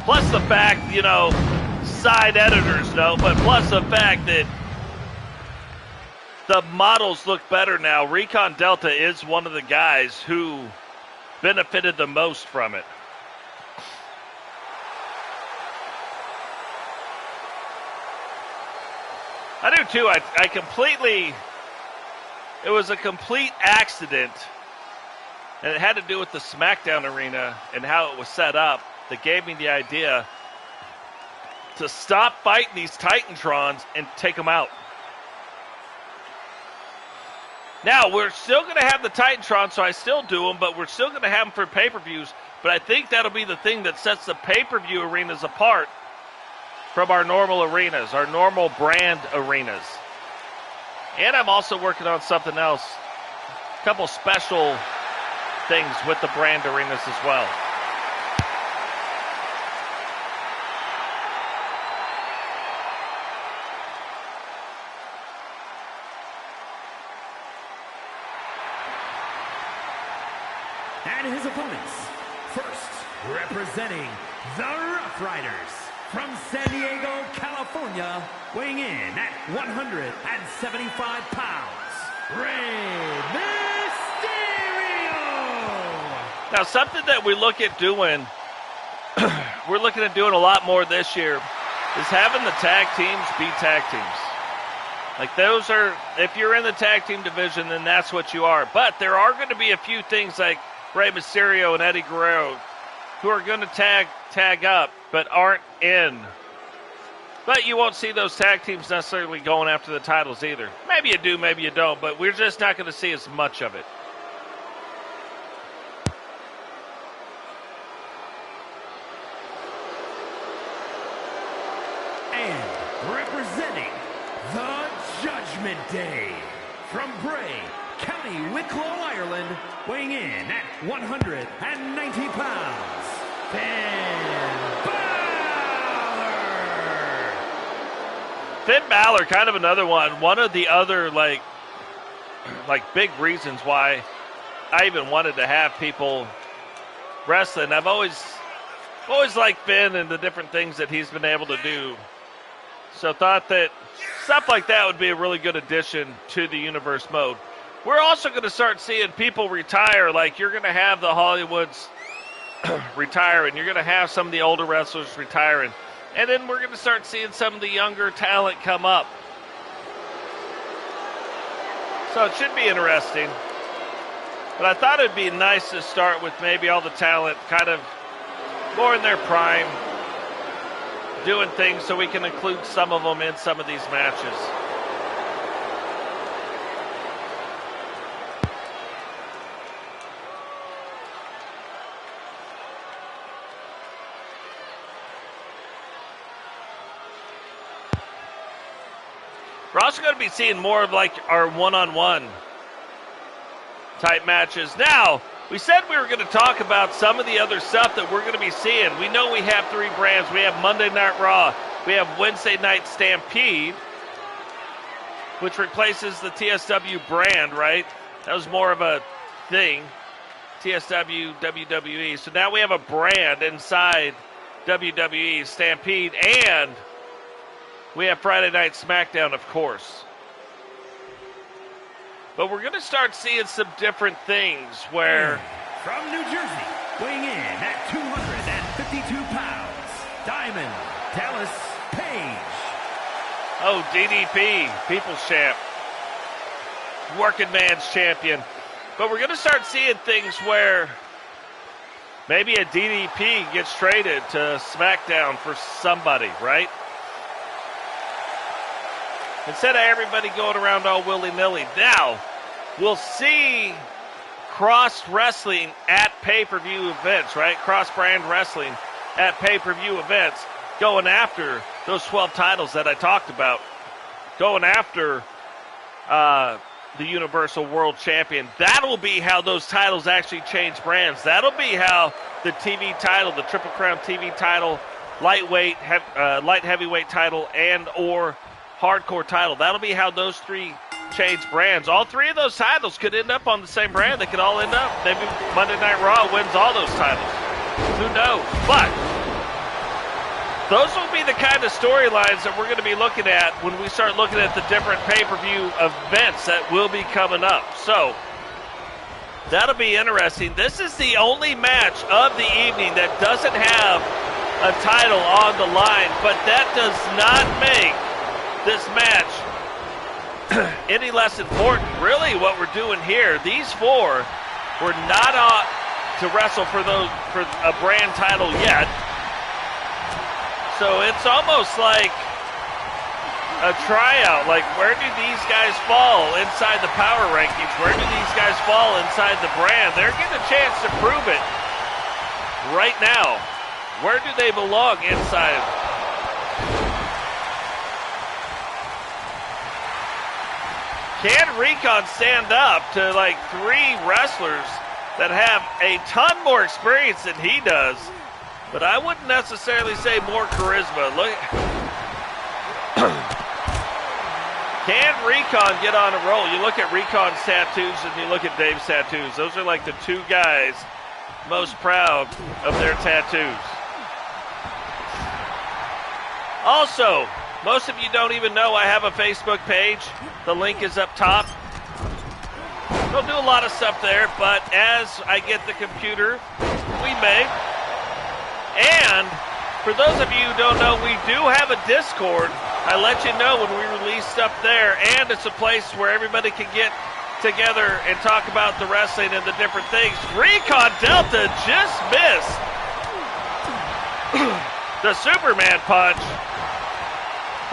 A: Plus the fact, side editors know, but plus the fact that the models look better now. Recon Delta is one of the guys who benefited the most from it. I do too. It was a complete accident, and it had to do with the Smackdown arena and how it was set up, that gave me the idea to stop fighting these Titantrons and take them out. Now, we're still going to have the Titantron, so I still do them, but we're still going to have them for pay-per-views. But I think that'll be the thing that sets the pay-per-view arenas apart from our normal arenas, our normal brand arenas. And I'm also working on something else, a couple special things with the brand arenas as well.
B: And his opponents, first representing the Rough Riders from San Diego, California, weighing in at 175 pounds, Rey Mysterio!
A: Now, something that we look at doing, we're looking at doing a lot more this year, is having the tag teams be tag teams. Like, those are, if you're in the tag team division, then that's what you are. But there are going to be a few things like Rey Mysterio and Eddie Guerrero who are going to tag up but aren't in. But you won't see those tag teams necessarily going after the titles either. Maybe you do, maybe you don't, but we're just not going to see as much of it.
B: And representing the Judgment Day from Bray, County Wicklow, Ireland, weighing in at 190 pounds, Finn Balor!
A: Finn Balor, kind of another one. One of the other, like big reasons why I even wanted to have people wrestling. I've always liked Finn and the different things that he's been able to do. So thought that stuff like that would be a really good addition to the Universe mode. We're also going to start seeing people retire. Like, you're going to have the Hollywoods retiring. You're going to have some of the older wrestlers retiring. And then we're going to start seeing some of the younger talent come up. So it should be interesting. But I thought it would be nice to start with maybe all the talent kind of more in their prime, doing things so we can include some of them in some of these matches. We're also going to be seeing more of like our one-on-one type matches. Now, we said we were going to talk about some of the other stuff that we're going to be seeing. We know we have three brands. We have Monday Night Raw. We have Wednesday Night Stampede, which replaces the TSW brand, right? That was more of a thing, TSW, WWE. So now we have a brand inside WWE, Stampede, and we have Friday Night Smackdown, of course. But we're going to start seeing some different things where...
B: From New Jersey, weighing in at 252 pounds, Diamond Dallas Page.
A: Oh, DDP, People's Champ. Working Man's Champion. But we're going to start seeing things where maybe a DDP gets traded to SmackDown for somebody, right? Instead of everybody going around all willy-nilly. Now, we'll see cross-wrestling at pay-per-view events, right? Cross-brand wrestling at pay-per-view events, going after those 12 titles that I talked about, going after the Universal World Champion. That'll be how those titles actually change brands. That'll be how the TV title, the Triple Crown TV title, light heavyweight title, and or hardcore title. That'll be how those three change brands. All three of those titles could end up on the same brand. They could all end up. Maybe Monday Night Raw wins all those titles. Who knows? But those will be the kind of storylines that we're going to be looking at when we start looking at the different pay-per-view events that will be coming up. So that'll be interesting. This is the only match of the evening that doesn't have a title on the line, but that does not make this match any less important. Really, what we're doing here, these four were not to wrestle for a brand title yet. So it's almost like a tryout. Like, where do these guys fall inside the power rankings? Where do these guys fall inside the brand? They're getting a chance to prove it right now. Where do they belong inside? Can Recon stand up to like 3 wrestlers that have a ton more experience than he does? But I wouldn't necessarily say more charisma. Look, can Recon get on a roll? You look at Recon's tattoos and you look at Dave's tattoos. Those are like the 2 guys most proud of their tattoos. Also, most of you don't even know I have a Facebook page. The link is up top. Don't do a lot of stuff there, but as I get the computer, we may. And for those of you who don't know, we do have a Discord. I let you know when we release stuff there, and it's a place where everybody can get together and talk about the wrestling and the different things. Recon Delta just missed the Superman punch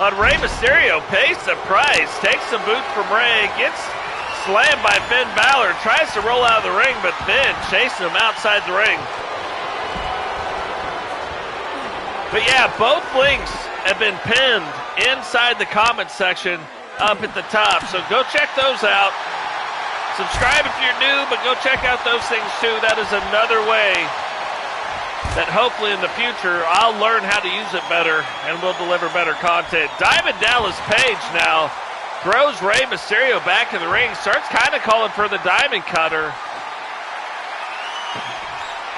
A: on Rey Mysterio. Pays the price, takes some boots from Rey, gets slammed by Finn Balor, tries to roll out of the ring, but Finn chasing him outside the ring. But yeah, both links have been pinned inside the comment section up at the top, so go check those out. Subscribe if you're new, but go check out those things too. That is another way that hopefully in the future I'll learn how to use it better and we'll deliver better content. Diamond Dallas Page now throws Rey Mysterio back in the ring, starts kind of calling for the Diamond Cutter.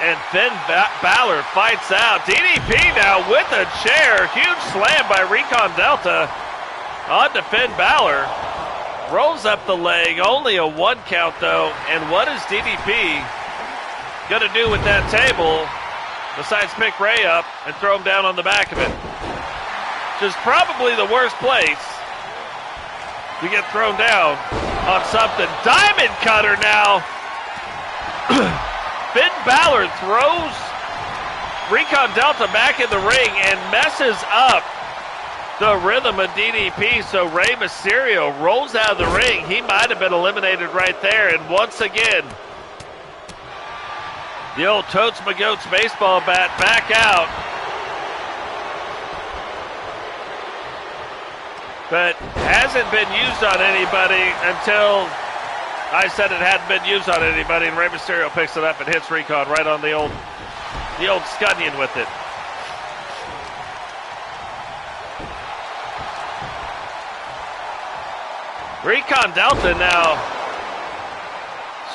A: And Finn Balor fights out. DDP now with a chair. Huge slam by Recon Delta onto Finn Balor. Rolls up the leg. Only a 1 count though. And what is DDP going to do with that table besides pick Rey up and throw him down on the back of it? Which is probably the worst place to get thrown down on something. Diamond Cutter now. Finn Balor throws Recon Delta back in the ring and messes up the rhythm of DDP, so Rey Mysterio rolls out of the ring. He might have been eliminated right there, and once again, the old Totes My Goats baseball bat back out. But hasn't been used on anybody until I said it hadn't been used on anybody, and Rey Mysterio picks it up and hits Recon right on the old scunion with it. Recon Delta now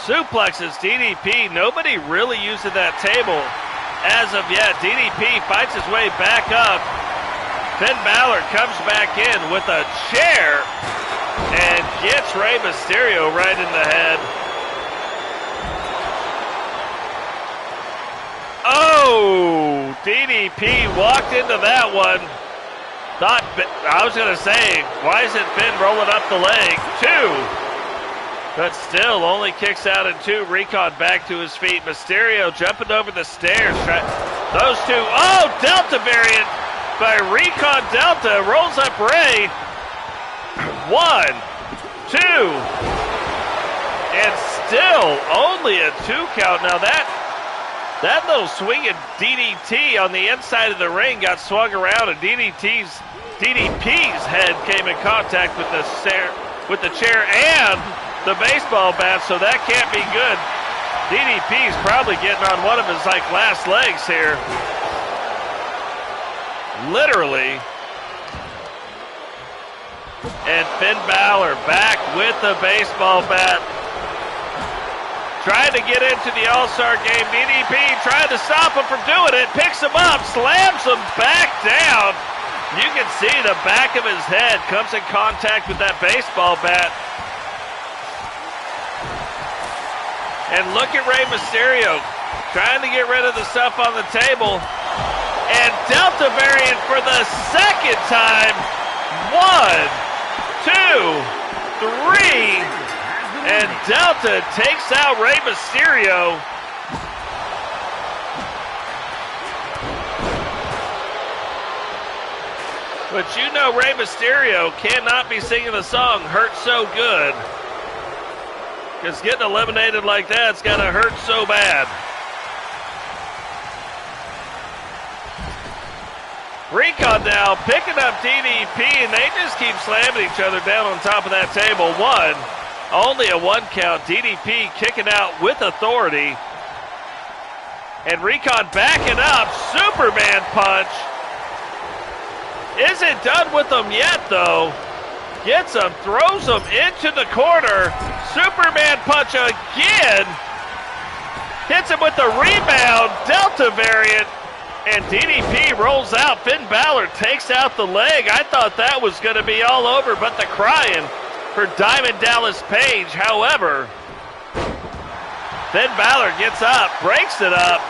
A: suplexes DDP. Nobody really using that table as of yet. DDP fights his way back up. Finn Balor comes back in with a chair and gets Rey Mysterio right in the head. Oh, DDP walked into that one. I was going to say, why isn't Finn rolling up the leg? 2. But still, only kicks out in 2. Recon back to his feet. Mysterio jumping over the stairs. Those 2. Oh, Delta variant by Recon Delta. Rolls up Rey. 1, 2, and still only a 2 count. Now that little swinging DDT on the inside of the ring got swung around, and DDP's head came in contact with the chair and the baseball bat, so that can't be good. DDP's probably getting on one of his last legs here, literally. And Finn Balor back with the baseball bat. Trying to get into the All-Star game. DDP trying to stop him from doing it. Picks him up, slams him back down. You can see the back of his head comes in contact with that baseball bat. And look at Rey Mysterio trying to get rid of the stuff on the table. And Delta variant for the second time. 1, 2, 3, and Delta takes out Rey Mysterio. But you know Rey Mysterio cannot be singing the song Hurt So Good. Because getting eliminated like that's got to hurt so bad. Recon now picking up DDP, and they just keep slamming each other down on top of that table. Only a 1 count. DDP kicking out with authority. And Recon backing up. Superman punch. Isn't done with them yet, though. Gets him, throws him into the corner. Superman punch again. Hits him with the rebound. Delta variant. And DDP rolls out. Finn Balor takes out the leg. I thought that was going to be all over, but the crying for Diamond Dallas Page. However, Finn Balor gets up, breaks it up,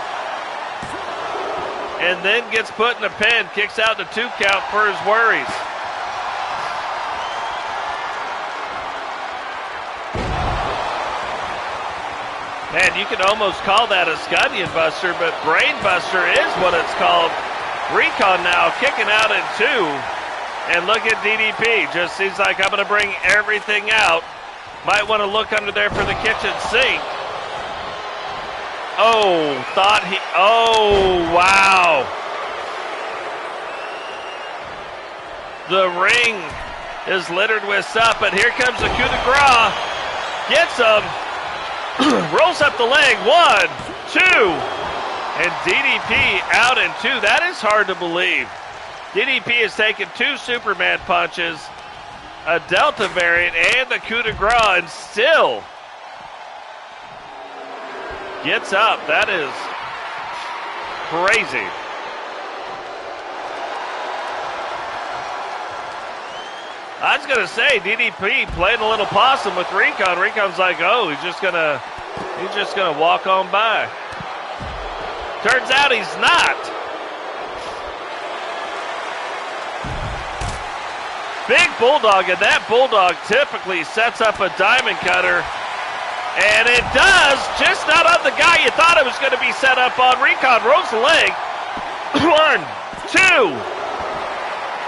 A: and then gets put in a pin. Kicks out the 2 count for his worries. Man, you can almost call that a Scunion Buster, but Brain Buster is what it's called. Recon now kicking out in 2. And look at DDP. Just seems like I'm going to bring everything out. Might want to look under there for the kitchen sink. Oh, wow. The ring is littered with stuff, but here comes the coup de grace. Gets him. Rolls up the leg, 1, 2, and DDP out in 2. That is hard to believe. DDP has taken 2 Superman punches, a Delta variant, and the coup de grace, and still gets up. That is crazy. I was going to say, DDP played a little possum with Recon. Recon's like, oh, he's just gonna walk on by. Turns out he's not. Big Bulldog, and that Bulldog typically sets up a diamond cutter. And it does, just not on the guy you thought it was going to be set up on. Recon rolls the leg. 1, 2.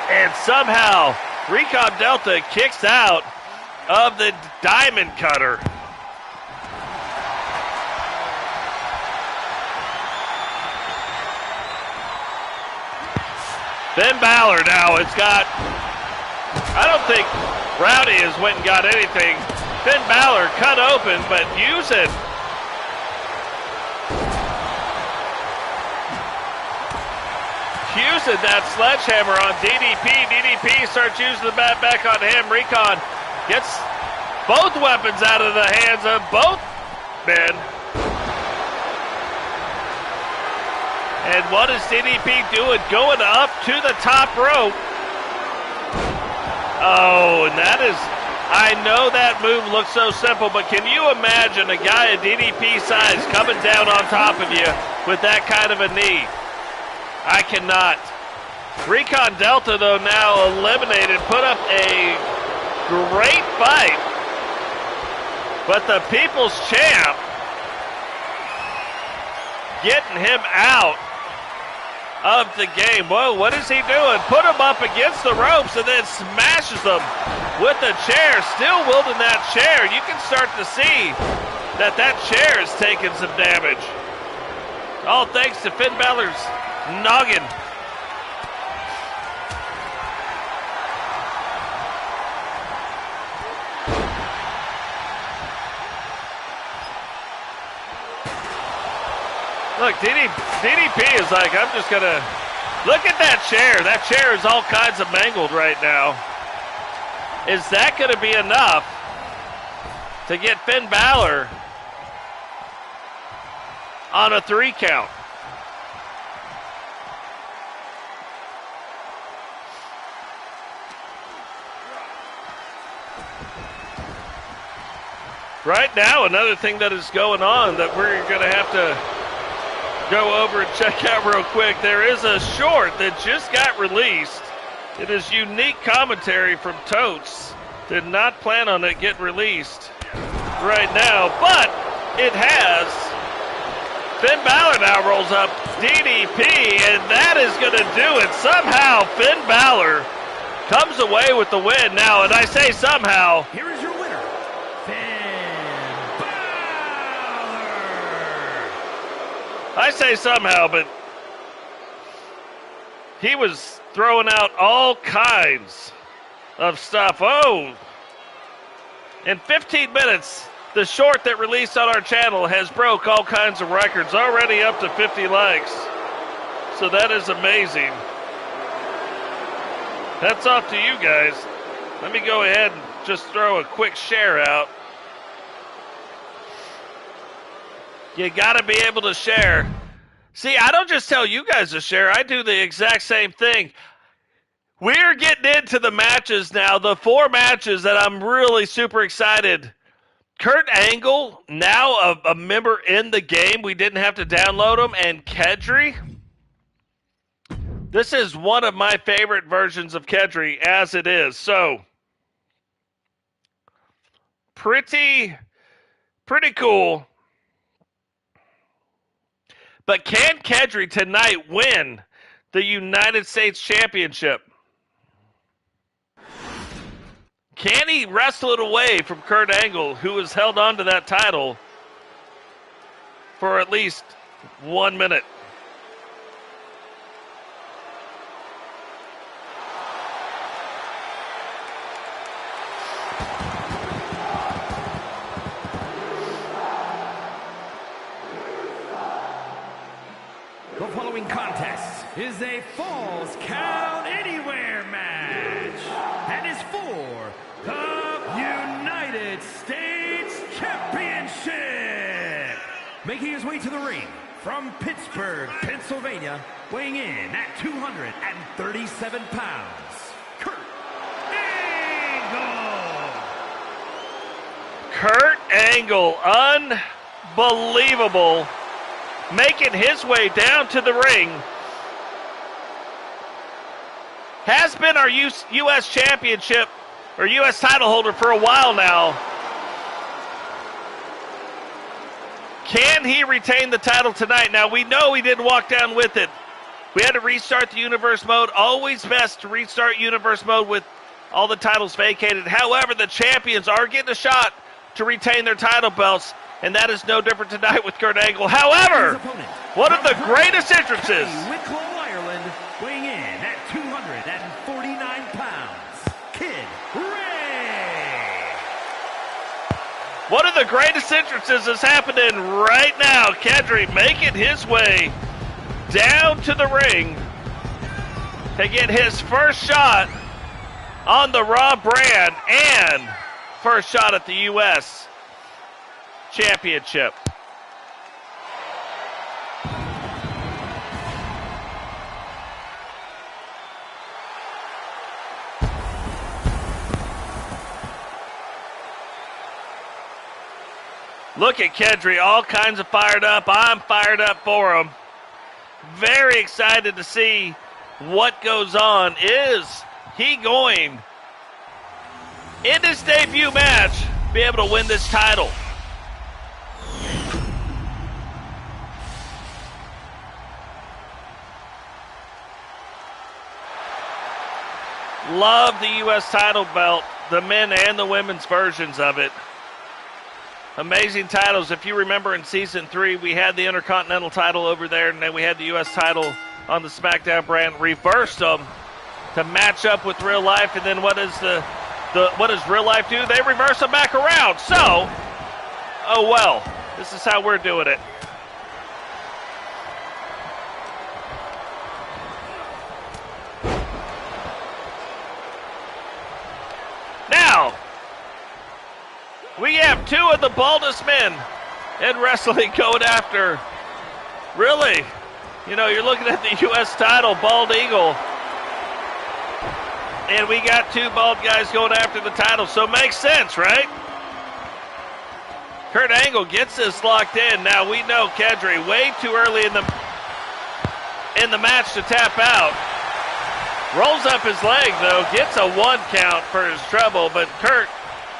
A: And somehow Recon Delta kicks out of the diamond cutter. Finn Balor now, it's got, I don't think Rowdy has went and got anything. Finn Balor cut open, but using that sledgehammer on DDP. DDP starts using the bat back on him. Recon gets both weapons out of the hands of both men. And what is DDP doing? Going up to the top rope. Oh, and that is, I know that move looks so simple, but can you imagine a guy of DDP size coming down on top of you with that kind of a knee? I cannot. Recon Delta, though, now eliminated, put up a great fight. But the People's Champ getting him out of the game. Whoa, what is he doing? Put him up against the ropes and then smashes them with the chair. Still wielding that chair. You can start to see that that chair is taking some damage. All thanks to Finn Balor's noggin. Look, DDP is like, I'm just going to look at that chair. That chair is all kinds of mangled right now. Is that going to be enough to get Finn Balor on a 3 count? Right now, another thing that is going on that we're going to have to go over and check out real quick. There is a short that just got released. It is unique commentary from Totes. Did not plan on it getting released right now, but it has. Finn Balor now rolls up DDP, and that is going to do it. Somehow Finn Balor comes away with the win now, and I say somehow.
B: Here is your winner, Finn Balor.
A: I say somehow, but he was throwing out all kinds of stuff. Oh, in 15 minutes, the short that released on our channel has broke all kinds of records, already up to 50 likes. So that is amazing. Hats off to you guys. Let me go ahead and just throw a quick share out. You got to be able to share. See, I don't just tell you guys to share. I do the exact same thing. We're getting into the matches now, the 4 matches that I'm really super excited. Kurt Angle, now a member in the game. We didn't have to download him. And Kedri. This is one of my favorite versions of Kedri as it is. So, pretty cool. But can Kedri tonight win the United States Championship? Can he wrestle it away from Kurt Angle, who has held on to that title for at least 1 minute?
B: The following contest is a Falls Count Anywhere match and is for the United States Championship. Making his way to the ring from Pittsburgh, Pennsylvania, weighing in at 237 pounds, Kurt Angle.
A: Kurt Angle, unbelievable. Making his way down to the ring. Has been our U.S. Championship or U.S. title holder for a while now. Can he retain the title tonight? Now, we know he didn't walk down with it. We had to restart the universe mode. Always best to restart universe mode with all the titles vacated. However, the champions are getting a shot to retain their title belts. And that is no different tonight with Kurt Angle. However, one of the greatest entrances.
B: Wicklow, Ireland, weighing in at 249 pounds, Kedri.
A: One of the greatest entrances is happening right now. Kedri making his way down to the ring to get his first shot on the Raw brand and first shot at the U.S. Championship. Look at Kedri, all kinds of fired up. I'm fired up for him. Very excited to see what goes on. Is he going, in his debut match, be able to win this title? Love the U.S. title belt, the men and the women's versions of it. Amazing titles. If you remember in Season 3, we had the Intercontinental title over there, and then we had the U.S. title on the Smackdown brand. Reversed them to match up with real life, and then what does what does real life do? They reverse them back around. So, oh well, this is how we're doing it. Now, we have 2 of the baldest men in wrestling going after, really, you know, you're looking at the U.S. title, Bald Eagle, and we got 2 bald guys going after the title, so it makes sense, right? Kurt Angle gets this locked in. Now, we know Kedri way too early in the match to tap out. Rolls up his leg, though, gets a 1 count for his trouble, but Kurt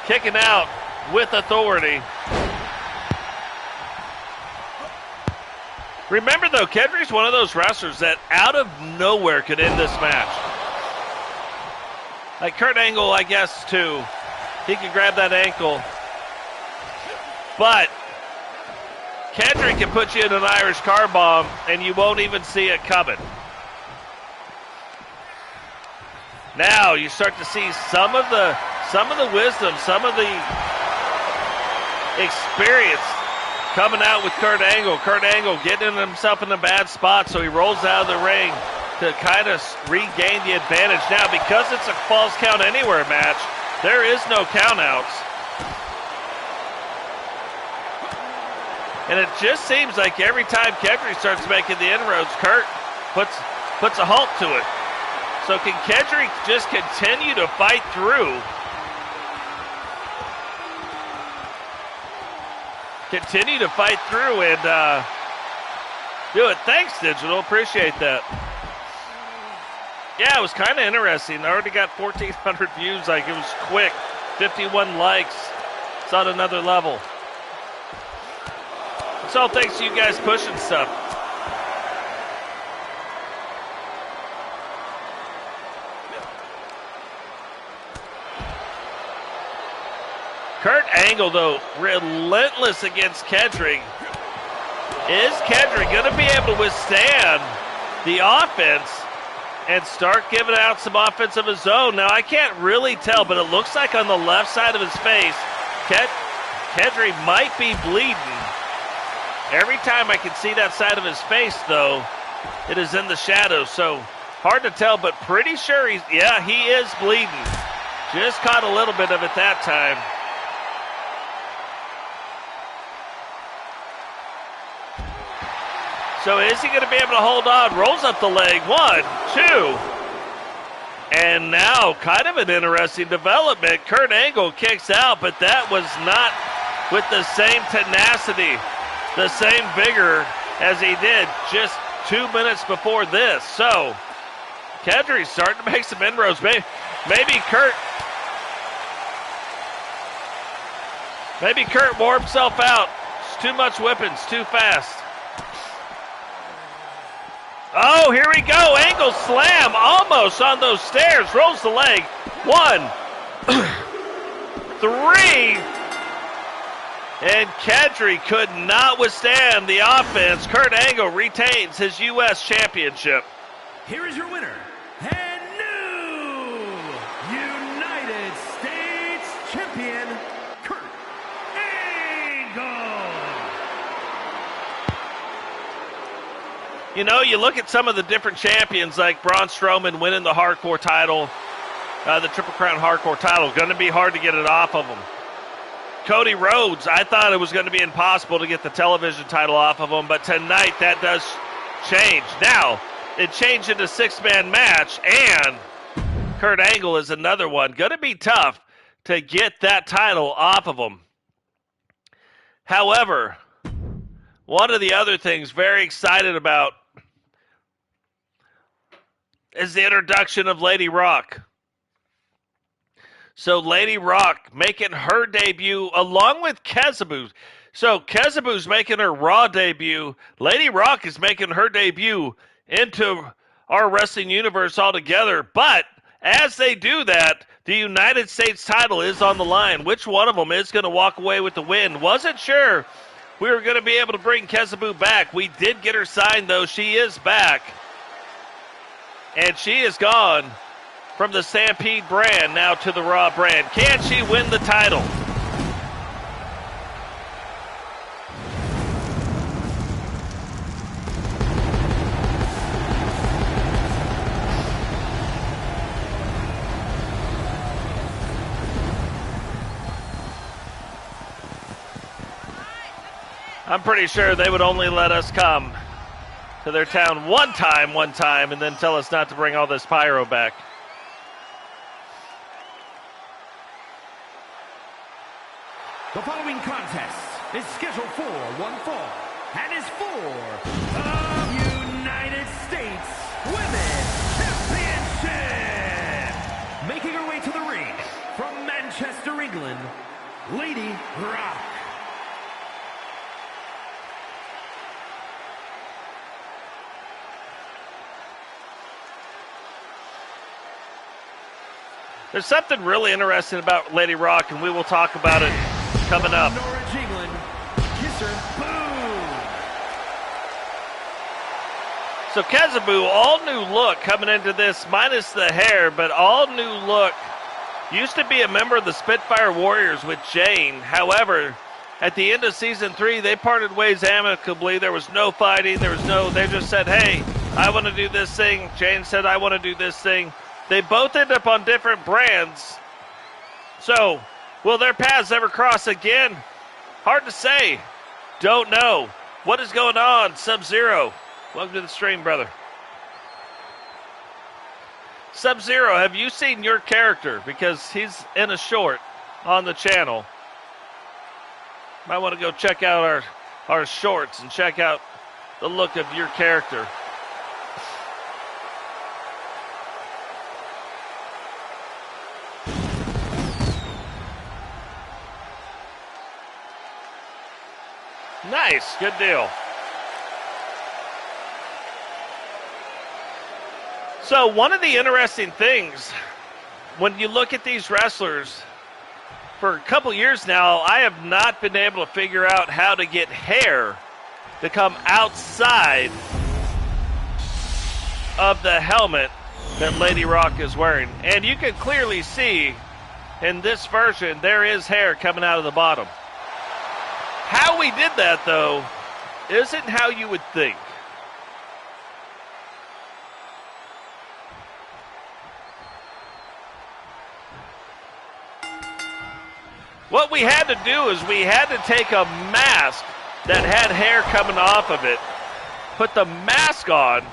A: kicking out with authority. Remember, though, Kedri's one of those wrestlers that out of nowhere could end this match. Like Kurt Angle, I guess, too. He can grab that ankle. But Kedri can put you in an Irish car bomb, and you won't even see it coming. Now you start to see some of the wisdom, some of the experience coming out with Kurt Angle. Kurt Angle getting himself in a bad spot, so he rolls out of the ring to kind of regain the advantage. Now, because it's a Falls Count Anywhere match, there is no countouts. And it just seems like every time Kedri starts making the inroads, Kurt puts a halt to it. So can Kedri just continue to fight through? Continue to fight through and do it. Thanks, Digital. Appreciate that. Yeah, it was kind of interesting. I already got 1,400 views. Like, it was quick. 51 likes. It's on another level. It's all thanks to you guys pushing stuff. Kurt Angle, though, relentless against Kedri. Is Kedri going to be able to withstand the offense and start giving out some offense of his own? Now, I can't really tell, but it looks like on the left side of his face, Kedri might be bleeding. Every time I can see that side of his face, though, it is in the shadows, so hard to tell, but pretty sure he is bleeding. Just caught a little bit of it that time. So is he going to be able to hold on? Rolls up the leg. 1, 2. And now kind of an interesting development. Kurt Angle kicks out, but that was not with the same tenacity, the same vigor as he did just 2 minutes before this. So Kedri's starting to make some inroads. Maybe Kurt wore himself out. It's too much whippings, too fast. Oh, here we go. Angle slam almost on those stairs. Rolls the leg. 1, 3. And Kedri could not withstand the offense. Kurt Angle retains his U.S. Championship.
B: Here is your winner, and new United States Champion, Kurt Angle.
A: You know, you look at some of the different champions like Braun Strowman winning the Hardcore title, the Triple Crown Hardcore title. Going to be hard to get it off of him. Cody Rhodes, I thought it was going to be impossible to get the television title off of him, but tonight that does change. Now, it changed into a 6-man match, and Kurt Angle is another one. Going to be tough to get that title off of him. However, one of the other things very excited about is the introduction of Lady Rock. So Lady Rock making her debut along with Kezzaboo. So Kezzaboo's making her Raw debut. Lady Rock is making her debut into our wrestling universe altogether. But as they do that, the United States title is on the line. Which one of them is going to walk away with the win? Wasn't sure we were going to be able to bring Kezzaboo back. We did get her signed, though. She is back. And she is gone from the Stampede brand now to the Raw brand. Can she win the title? I'm pretty sure they would only let us come to their town one time, and then tell us not to bring all this pyro back.
B: The following contest is scheduled for one fall and is for the United States Women's Championship. Making her way to the ring from Manchester, England, Lady Rock.
A: There's something really interesting about Lady Rock, and we will talk about it coming up.
B: Norwich, England, Kezzaboo.
A: So Kezzaboo, all new look coming into this, minus the hair, but all new look. Used to be a member of the Spitfire Warriors with Jane. However, at the end of season 3, they parted ways amicably. There was no fighting. They just said, hey, I want to do this thing. Jane said, I want to do this thing. They both end up on different brands. So, will their paths ever cross again? Hard to say. Don't know. What is going on, Sub-Zero? Welcome to the stream, brother. Sub-Zero, have you seen your character? Because he's in a short on the channel. Might want to go check out our shorts and check out the look of your character. Nice, good deal. So one of the interesting things, when you look at these wrestlers, for a couple years now, I have not been able to figure out how to get hair to come outside of the helmet that Lady Rock is wearing. And you can clearly see in this version, there is hair coming out of the bottom. How we did that, though, isn't how you would think. What we had to do is we had to take a mask that had hair coming off of it, put the mask on,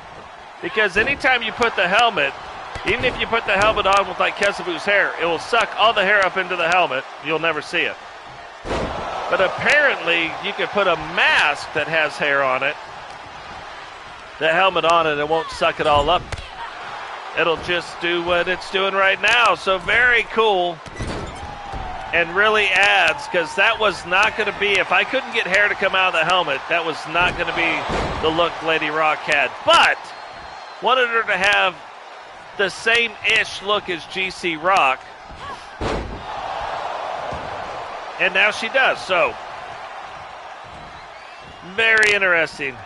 A: because anytime you put the helmet, even if you put the helmet on with like Kezzaboo's hair, it will suck all the hair up into the helmet. You'll never see it. But apparently, you can put a mask that has hair on it, the helmet on it, it won't suck it all up. It'll just do what it's doing right now. So very cool. And really adds, because that was not going to be, if I couldn't get hair to come out of the helmet, that was not going to be the look Lady Rock had. But wanted her to have the same-ish look as GC Rock. And now she does, so very interesting.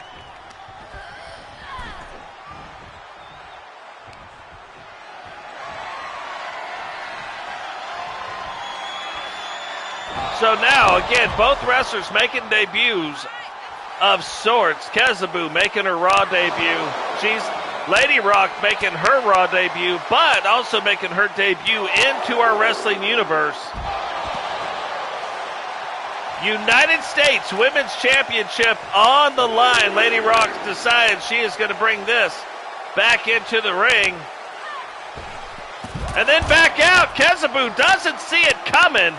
A: So now, again, both wrestlers making debuts of sorts. Kezzaboo making her Raw debut. She's Lady Rock making her Raw debut, but also making her debut into our wrestling universe. United States Women's Championship on the line. Lady Rock decides she is going to bring this back into the ring. And then back out. Kezzaboo doesn't see it coming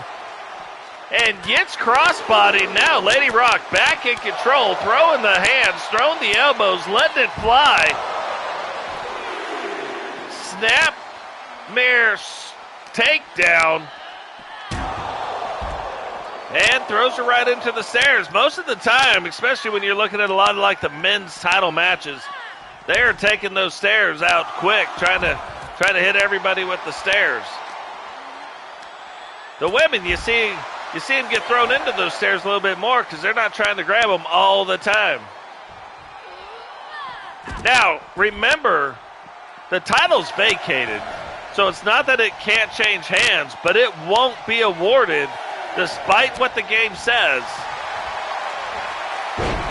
A: and gets crossbody. Now Lady Rock back in control, throwing the hands, throwing the elbows, letting it fly. Snap, mirror, takedown. And throws her right into the stairs. Most of the time, especially when you're looking at a lot of like the men's title matches, they're taking those stairs out quick, trying to hit everybody with the stairs. The women, you see them get thrown into those stairs a little bit more because they're not trying to grab them all the time. Now, remember, the title's vacated, so it's not that it can't change hands, but it won't be awarded despite what the game says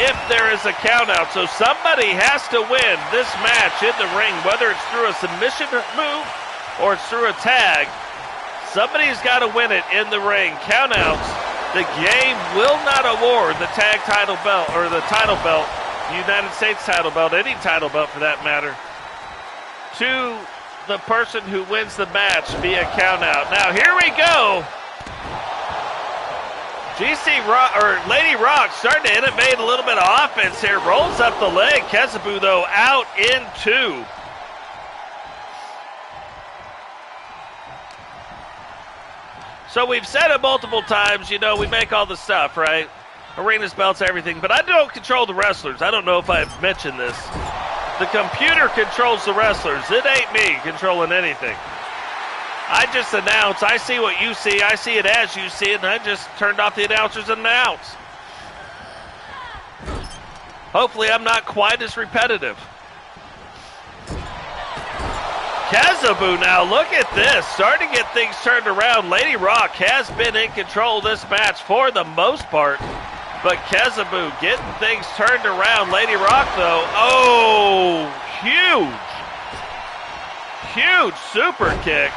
A: if there is a countout. So somebody has to win this match in the ring, whether it's through a submission move or it's through a tag. Somebody's got to win it in the ring. Countouts, the game will not award the tag title belt or the title belt, United States title belt, any title belt for that matter, to the person who wins the match via countout. Now here we go. GC Rock, or Lady Rock, starting to innovate a little bit of offense here. Rolls up the leg. Kezzaboo, though, out in two. So we've said it multiple times, you know, we make all the stuff, right? Arenas, belts, everything. But I don't control the wrestlers. I don't know if I've mentioned this. The computer controls the wrestlers. It ain't me controlling anything. I just announce. I see what you see. I see it as you see it, and I just turned off the announcers and announced. Hopefully I'm not quite as repetitive. Kezzaboo now, look at this. Starting to get things turned around. Lady Rock has been in control of this match for the most part. But Kezzaboo getting things turned around. Lady Rock, though, oh, huge. Huge super kick.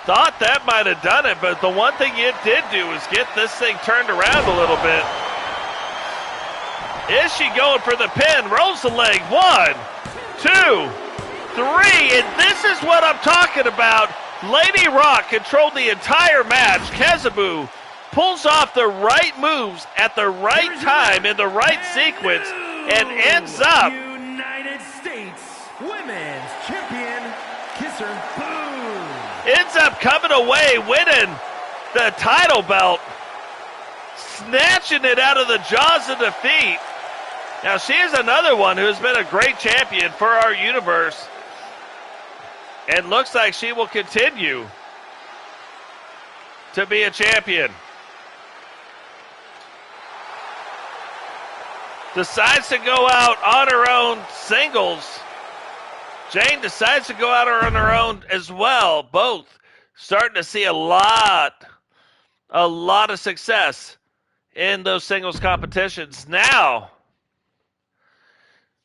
A: Thought that might have done it, but the one thing it did do is get this thing turned around a little bit. Is she going for the pin? Rolls the leg. 1, 2, 3. And this is what I'm talking about. Lady Rock controlled the entire match. Kezzaboo pulls off the right moves at the right time in the right sequence and ends up
B: United States Women's Champion Kezzaboo.
A: Ends up coming away winning the title belt, snatching it out of the jaws of defeat. Now she is another one who has been a great champion for our universe. And looks like she will continue to be a champion. Decides to go out on her own singles. Jane decides to go out on her own as well. Both starting to see a lot of success in those singles competitions. Now,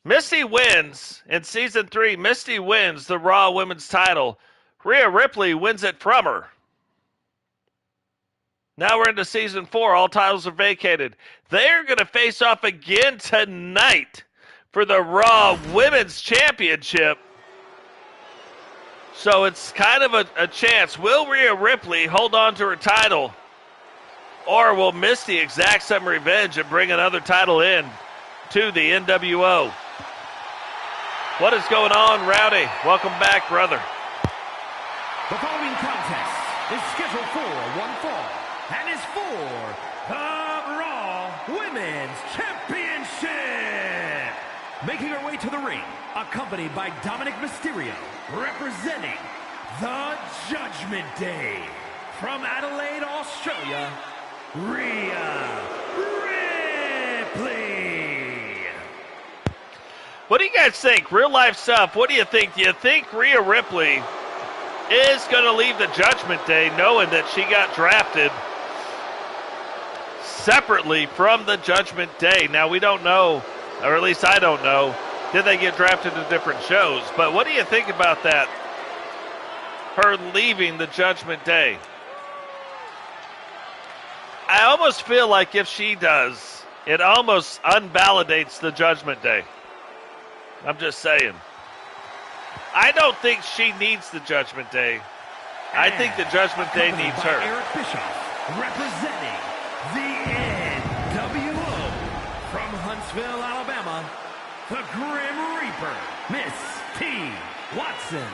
A: Misti wins in Season 3. Misti wins the Raw Women's title. Rhea Ripley wins it from her. Now we're into Season 4. All titles are vacated. They're going to face off again tonight for the Raw Women's Championship. So it's kind of a chance. Will Rhea Ripley hold on to her title? Or will Misti exact some revenge and bring another title in to the NWO? What is going on, Rowdy? Welcome back, brother.
B: The following contest is scheduled for one fall and is for the Raw Women's Championship. Making her way to the ring, accompanied by Dominic Mysterio, representing the Judgment Day. From Adelaide, Australia, Rhea Ripley.
A: What do you guys think? Real life stuff. What do you think? Do you think Rhea Ripley is going to leave the Judgment Day knowing that she got drafted separately from the Judgment Day? Now, we don't know, or at least I don't know, did they get drafted to different shows? But what do you think about that? Her leaving the Judgment Day. I almost feel like if she does, it almost unvalidates the Judgment Day. I'm just saying. I don't think she needs the Judgment Day. I think the Judgment Day needs her.
B: Eric Bischoff, representing the NWO from Huntsville, Alabama, the Grim Reaper, Miss T. Watson.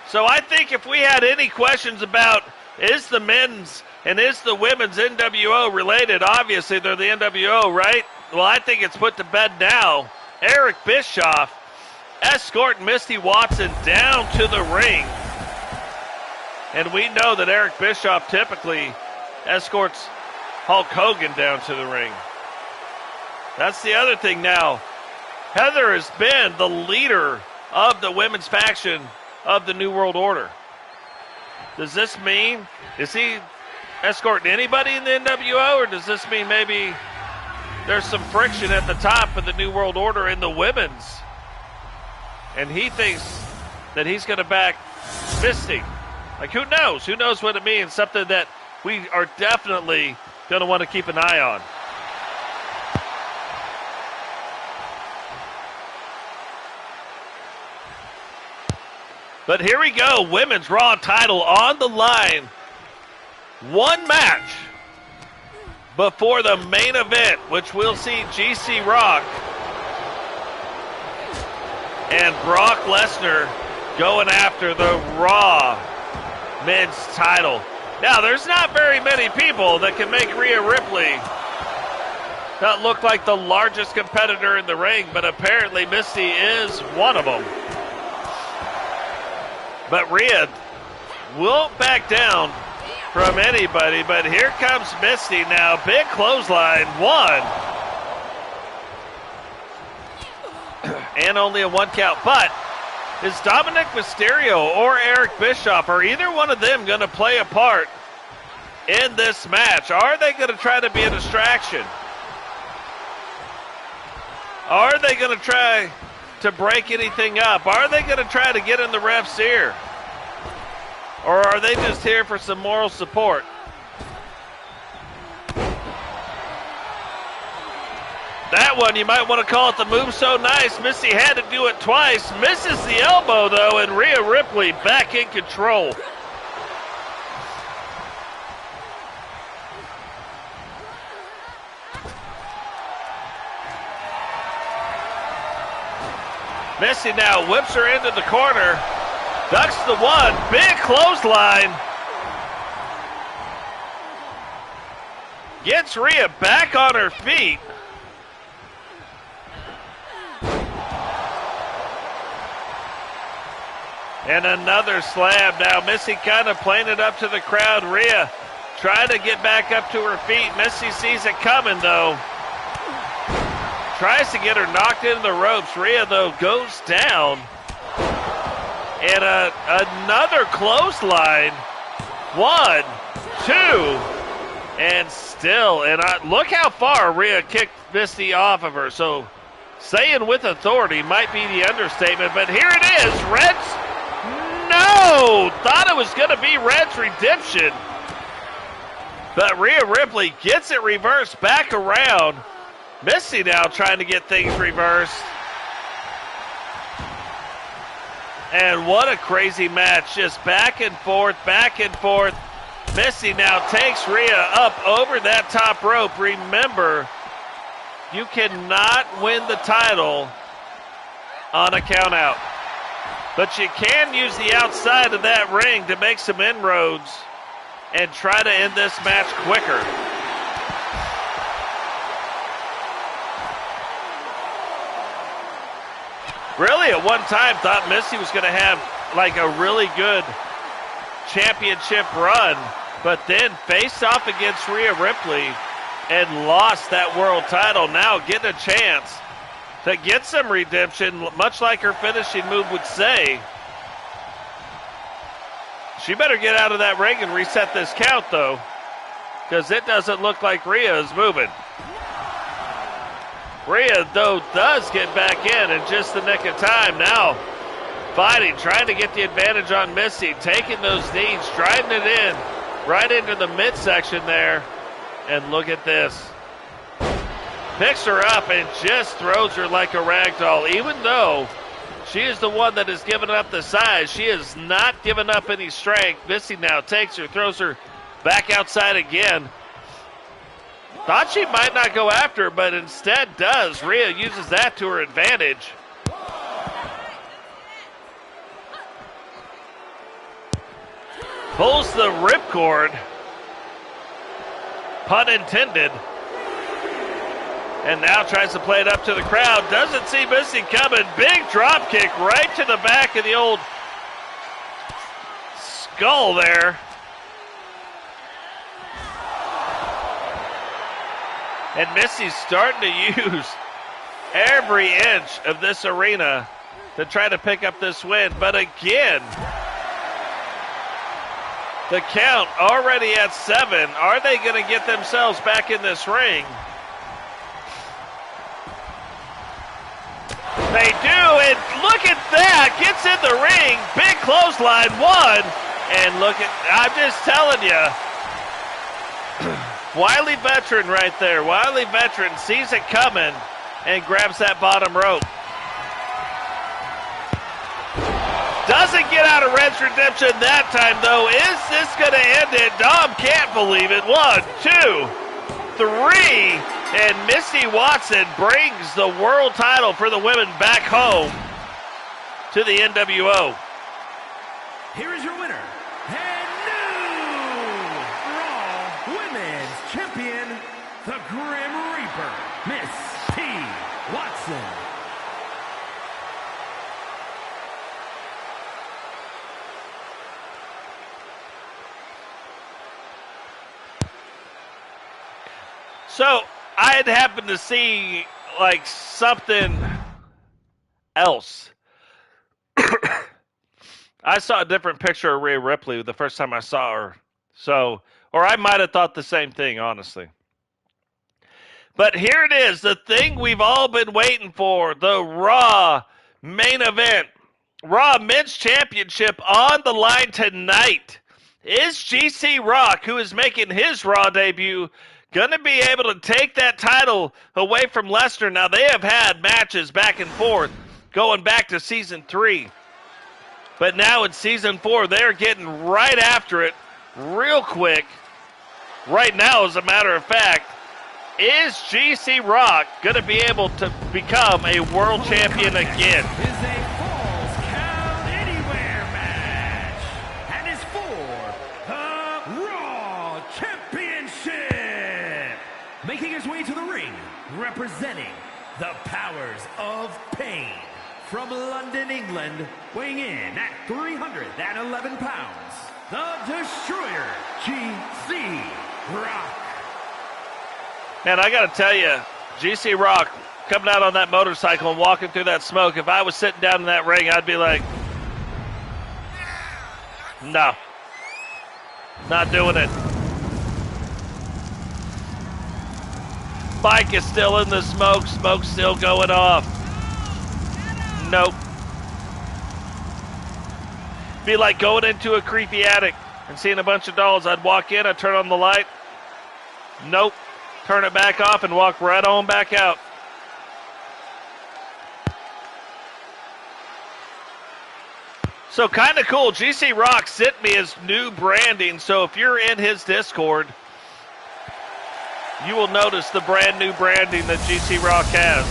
A: So I think if we had any questions about is the men's and is the women's NWO related, obviously they're the NWO, right? Well, I think it's put to bed now. Eric Bischoff escorting Misti Watson down to the ring. And we know that Eric Bischoff typically escorts Hulk Hogan down to the ring. That's the other thing now. Heather has been the leader of the women's faction of the New World Order. Does this mean, is he escorting anybody in the NWO, or does this mean maybe there's some friction at the top of the New World Order in the women's? And he thinks that he's going to back Misti. Like, who knows? Who knows what it means? Something that we are definitely going to want to keep an eye on. But here we go. Women's Raw title on the line. One match before the main event, which we'll see GC Rock and Brock Lesnar going after the Raw men's title. Now, there's not very many people that can make Rhea Ripley not look like the largest competitor in the ring, but apparently Misti is one of them. But Rhea won't back down from anybody, but here comes Misti now. Big clothesline, one. And only a 1 count. But is Dominic Mysterio or Eric Bischoff, are either one of them going to play a part in this match? Are they going to try to be a distraction? Are they going to try to break anything up? Are they going to try to get in the ref's ear? Or are they just here for some moral support? That one, you might want to call it the move so nice. Misti had to do it twice. Misses the elbow, though, and Rhea Ripley back in control. Misti now whips her into the corner. Ducks the one. Big clothesline. Gets Rhea back on her feet. And another slam. Now Misti kind of playing it up to the crowd. Rhea trying to get back up to her feet. Misti sees it coming, though. Tries to get her knocked into the ropes. Rhea, though, goes down. And another clothesline. 1, 2, and still. And look how far Rhea kicked Misti off of her. So saying with authority might be the understatement. But here it is. Red's. No! Thought it was going to be Red's redemption. But Rhea Ripley gets it reversed back around. Misti now trying to get things reversed. And what a crazy match. Just back and forth, back and forth. Misti now takes Rhea up over that top rope. Remember, you cannot win the title on a count out. But you can use the outside of that ring to make some inroads and try to end this match quicker. Really, at one time, thought Misti was going to have like a really good championship run, but then faced off against Rhea Ripley and lost that world title. Now getting a chance to get some redemption, much like her finishing move would say. She better get out of that ring and reset this count, though, because it doesn't look like Rhea is moving. Rhea, though, does get back in just the nick of time. Now fighting, trying to get the advantage on Misti, taking those knees, driving it in, right into the midsection there. And look at this. Picks her up and just throws her like a rag doll. Even though she is the one that has given up the size, she has not given up any strength. Misti now takes her, throws her back outside again. Thought she might not go after her, but instead does. Rhea uses that to her advantage. Pulls the ripcord. Pun intended. And now tries to play it up to the crowd. Doesn't see Misti coming. Big drop kick right to the back of the old skull there. And Misti's starting to use every inch of this arena to try to pick up this win. But again, the count already at 7. Are they going to get themselves back in this ring? They do, and look at that. Gets in the ring. Big clothesline, 1. And look at, I'm just telling you. Wily veteran right there. Wily veteran sees it coming and grabs that bottom rope. Doesn't get out of Red's redemption that time, though. Is this going to end it? Dom can't believe it. 1, 2, 3. And Misti Watson brings the world title for the women back home to the NWO.
B: Here is your winner, and new Raw Women's Champion, the Grim Reaper, Misti Watson.
A: So, I had happened to see, like, something else. I saw a different picture of Rhea Ripley the first time I saw her. So, or I might have thought the same thing, honestly. But here it is, the thing we've all been waiting for, the Raw main event. Raw Men's Championship on the line tonight. Is GC Rock, who is making his Raw debut, going to be able to take that title away from Lesnar? Now, they have had matches back and forth going back to Season 3. But now in Season 4, they're getting right after it real quick. Right now, as a matter of fact, is GC Rock going to be able to become a world champion again?
B: Is a Falls Count Anywhere match, and is for the Raw Championship. Making his way to the ring, representing the Powers of Pain, from London, England, weighing in at 311 pounds, the Destroyer, GC Rock.
A: Man, I got to tell you, GC Rock coming out on that motorcycle and walking through that smoke, if I was sitting down in that ring, I'd be like, no, not doing it. Bike is still in the smoke, smoke's still going off. Nope. Be like going into a creepy attic and seeing a bunch of dolls. I'd walk in, I'd turn on the light. Nope. Turn it back off and walk right on back out. So kind of cool. GC Rock sent me his new branding. So if you're in his Discord, you will notice the brand new branding that GC Rock has.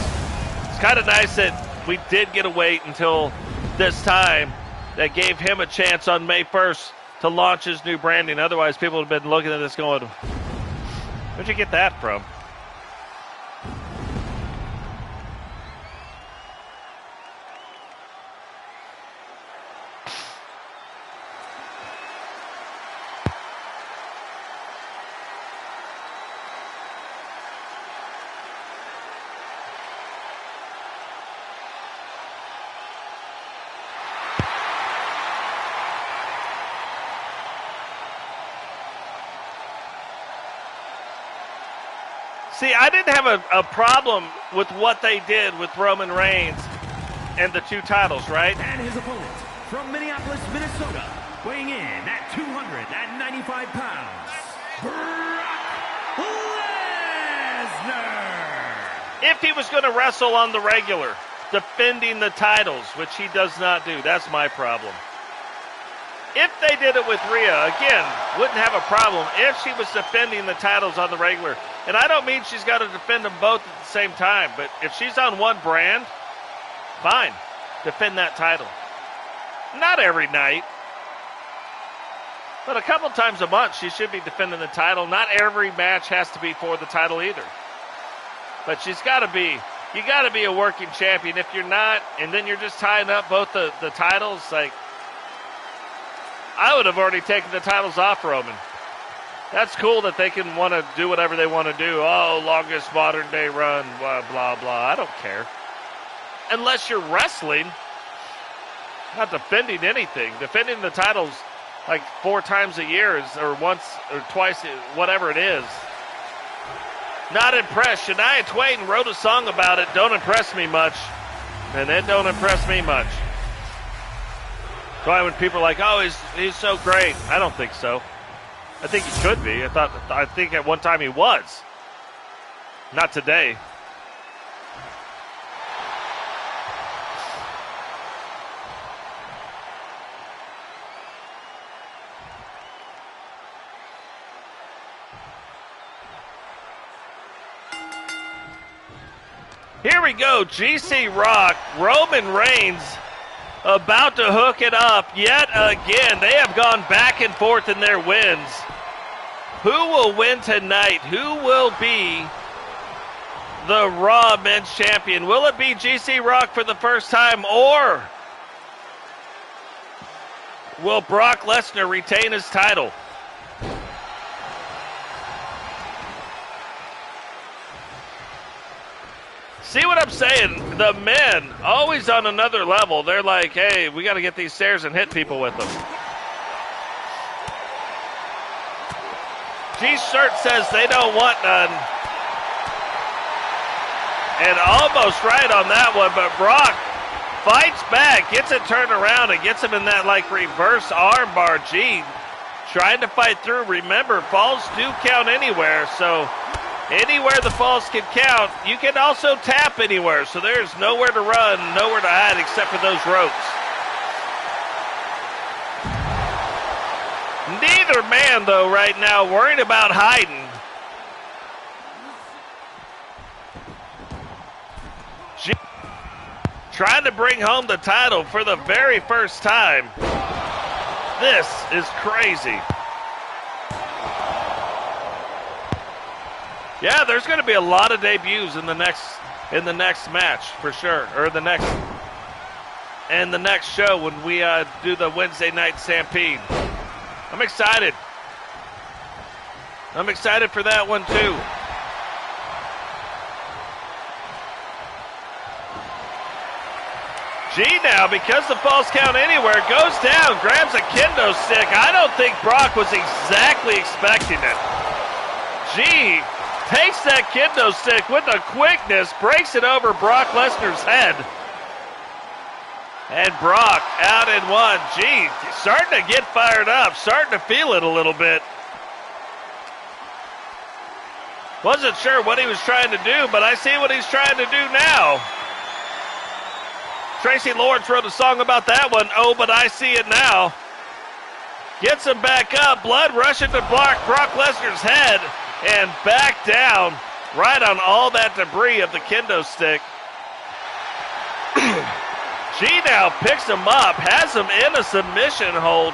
A: It's kind of nice that we did get to wait until this time. That gave him a chance on May 1st to launch his new branding. Otherwise, people would have been looking at this going, where'd you get that from? See, I didn't have a problem with what they did with Roman Reigns and the two titles, right?
B: And his opponent from Minneapolis, Minnesota, weighing in at 295 pounds, Brock Lesnar.
A: If he was going to wrestle on the regular, defending the titles, which he does not do, that's my problem. If they did it with Rhea, again, wouldn't have a problem if she was defending the titles on the regular. And I don't mean she's got to defend them both at the same time, but if she's on one brand, fine, defend that title. Not every night, but a couple times a month she should be defending the title. Not every match has to be for the title either. But she's got to be, you got to be a working champion. If you're not, and then you're just tying up both the titles, like, I would have already taken the titles off Roman. That's cool that they can want to do whatever they want to do. Oh, longest modern day run, blah, blah, blah. I don't care. Unless you're wrestling, not defending anything. Defending the titles like 4 times a year or once or twice, whatever it is. Not impressed. Shania Twain wrote a song about it. Don't impress me much. And it don't impress me much. That's why when people are like, oh, he's so great. I don't think so. I think he could be. I think at one time he was. Not today. Here we go. GC Rock, Roman Reigns about to hook it up yet again. They have gone back and forth in their wins. Who will win tonight? Who will be the Raw Men's Champion? Will it be GC Rock for the first time, or will Brock Lesnar retain his title? See what I'm saying? The men, always on another level. They're like, hey, we got to get these stairs and hit people with them. G-Shirt says they don't want none. And almost right on that one, but Brock fights back, gets it turned around, and gets him in that like reverse armbar. G trying to fight through. Remember, falls do count anywhere, so anywhere the falls can count. You can also tap anywhere, so there's nowhere to run, nowhere to hide except for those ropes. Neither man, though, right now, worried about hiding. G trying to bring home the title for the very first time. This is crazy. Yeah, there's going to be a lot of debuts in the next match for sure, or the next show when we do the Wednesday night Stampede. I'm excited. I'm excited for that one too. G now, because the falls count anywhere, goes down, grabs a kendo stick. I don't think Brock was exactly expecting it. G takes that kendo stick with a quickness, breaks it over Brock Lesnar's head. And Brock out in one. Gee, starting to get fired up, starting to feel it a little bit. Wasn't sure what he was trying to do, but I see what he's trying to do now. Tracy Lawrence wrote a song about that one. Oh, but I see it now. Gets him back up. Blood rushing to Brock Lesnar's head. And back down, right on all that debris of the kendo stick. G now picks him up, has him in a submission hold,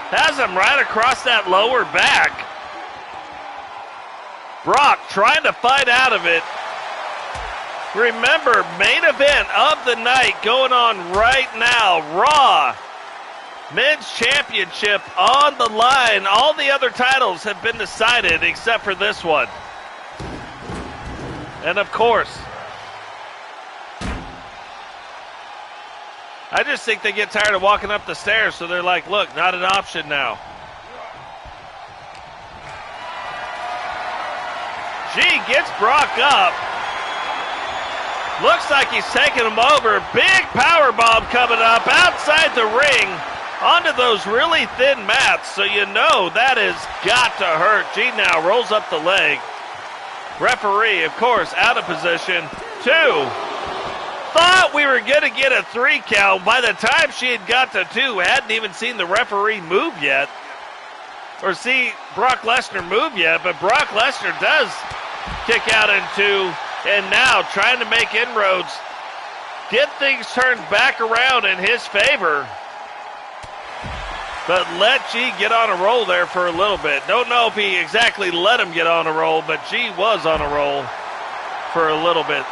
A: has him right across that lower back. Brock trying to fight out of it. Remember, main event of the night going on right now. Raw Men's Championship on the line. All the other titles have been decided except for this one. And of course, I just think they get tired of walking up the stairs, so they're like, look, not an option now. G gets Brock up. Looks like he's taking him over. Big power bomb coming up outside the ring onto those really thin mats, so you know that has got to hurt. G now rolls up the leg. Referee, of course, out of position. 2. Thought we were going to get a 3 count. By the time she had got to 2, hadn't even seen the referee move yet. Or see Brock Lesnar move yet, but Brock Lesnar does kick out in 2. And now trying to make inroads. Get things turned back around in his favor. But let G get on a roll there for a little bit. Don't know if he exactly let him get on a roll, but G was on a roll for a little bit.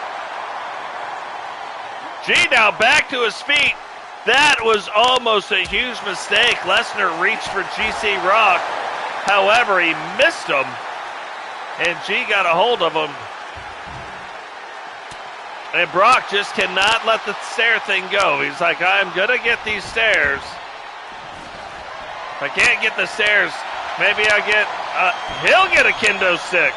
A: G now back to his feet. That was almost a huge mistake. Lesnar reached for GC Rock. However, he missed him. And G got a hold of him. And Brock just cannot let the stair thing go. He's like, I'm going to get these stairs. If I can't get the stairs, maybe I get, he'll get a kendo stick.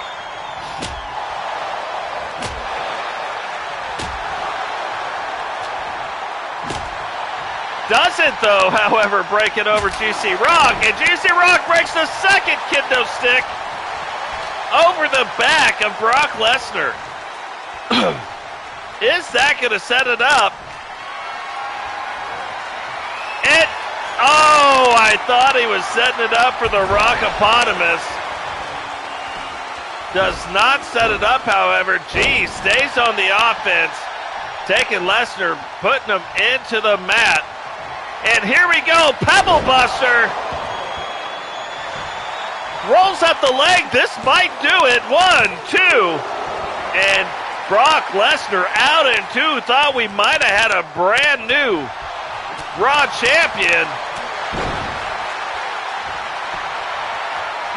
A: Doesn't, though, however, break it over GC Rock. And GC Rock breaks the second kendo stick over the back of Brock Lesnar. Is that going to set it up? Oh, I thought he was setting it up for the Rockopotamus. Does not set it up, however. G stays on the offense, taking Lesnar, putting him into the mat. And here we go, Pebble Buster. rolls up the leg. This might do it. 1, 2, and Brock Lesnar out in 2. Thought we might have had a brand new Raw champion.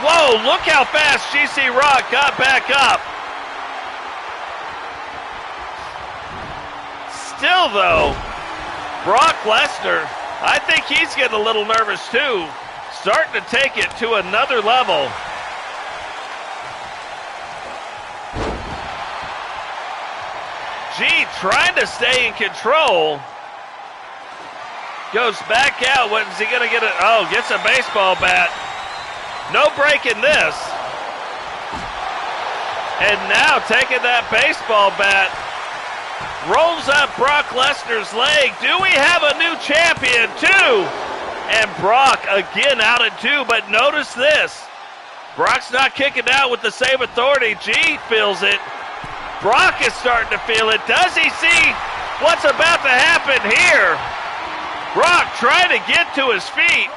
A: Whoa, look how fast GC Rock got back up. Still though, Brock Lesnar, I think he's getting a little nervous too. Starting to take it to another level. G trying to stay in control. Goes back out. What is he going to get? Oh, gets a baseball bat. No break in this. And now taking that baseball bat. Rolls up Brock Lesnar's leg. Do we have a new champion too? And Brock again out at 2, but notice this. Brock's not kicking out with the same authority. G feels it. Brock is starting to feel it. Does he see what's about to happen here? Brock trying to get to his feet.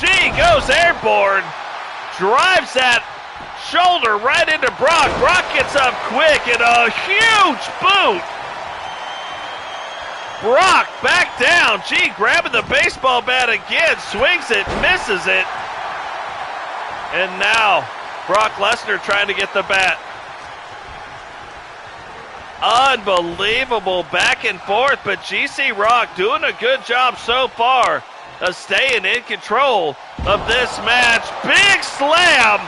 A: G goes airborne. Drives that shoulder right into Brock. Brock gets up quick and a huge boot. Brock back down. G grabbing the baseball bat again. Swings it, misses it. And now Brock Lesnar trying to get the bat. Unbelievable back and forth, but GC Rock doing a good job so far of staying in control of this match. Big slam.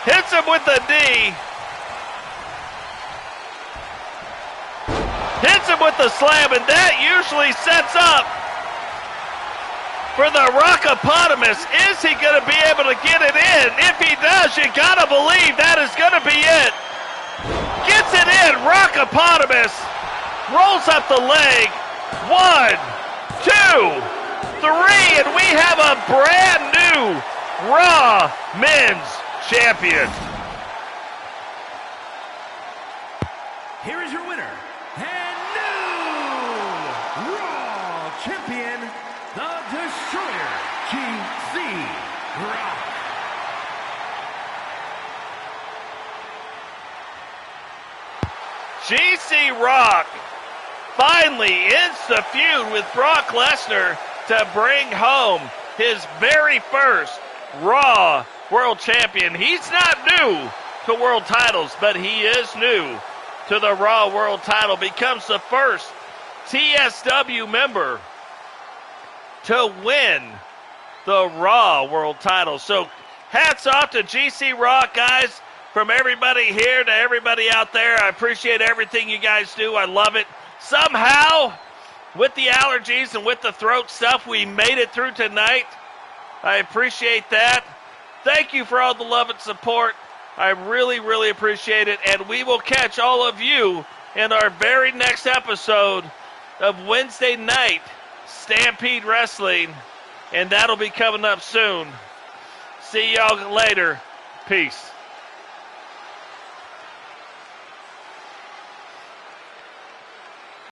A: Hits him with the knee. Hits him with the slam, and that usually sets up for the Rockopotamus. Is he going to be able to get it in? If he does, you got to believe that is going to be it. Gets it in. Rockopotamus rolls up the leg. 1, 2, 3, and we have a brand new Raw Men's Champion.
B: Here is your winner and new Raw Champion, the Destroyer, GC Rock.
A: GC Rock finally ends the feud with Brock Lesnar to bring home his very first Raw World Champion. He's not new to world titles, but he is new to the Raw World title. Becomes the first TSW member to win the Raw World title. So hats off to GC Rock, guys. From everybody here to everybody out there, I appreciate everything you guys do. I love it. Somehow, with the allergies and with the throat stuff, we made it through tonight. I appreciate that. Thank you for all the love and support. I really, really appreciate it. And we will catch all of you in our very next episode of Wednesday Night Stampede Wrestling. And that'll be coming up soon. See y'all later. Peace.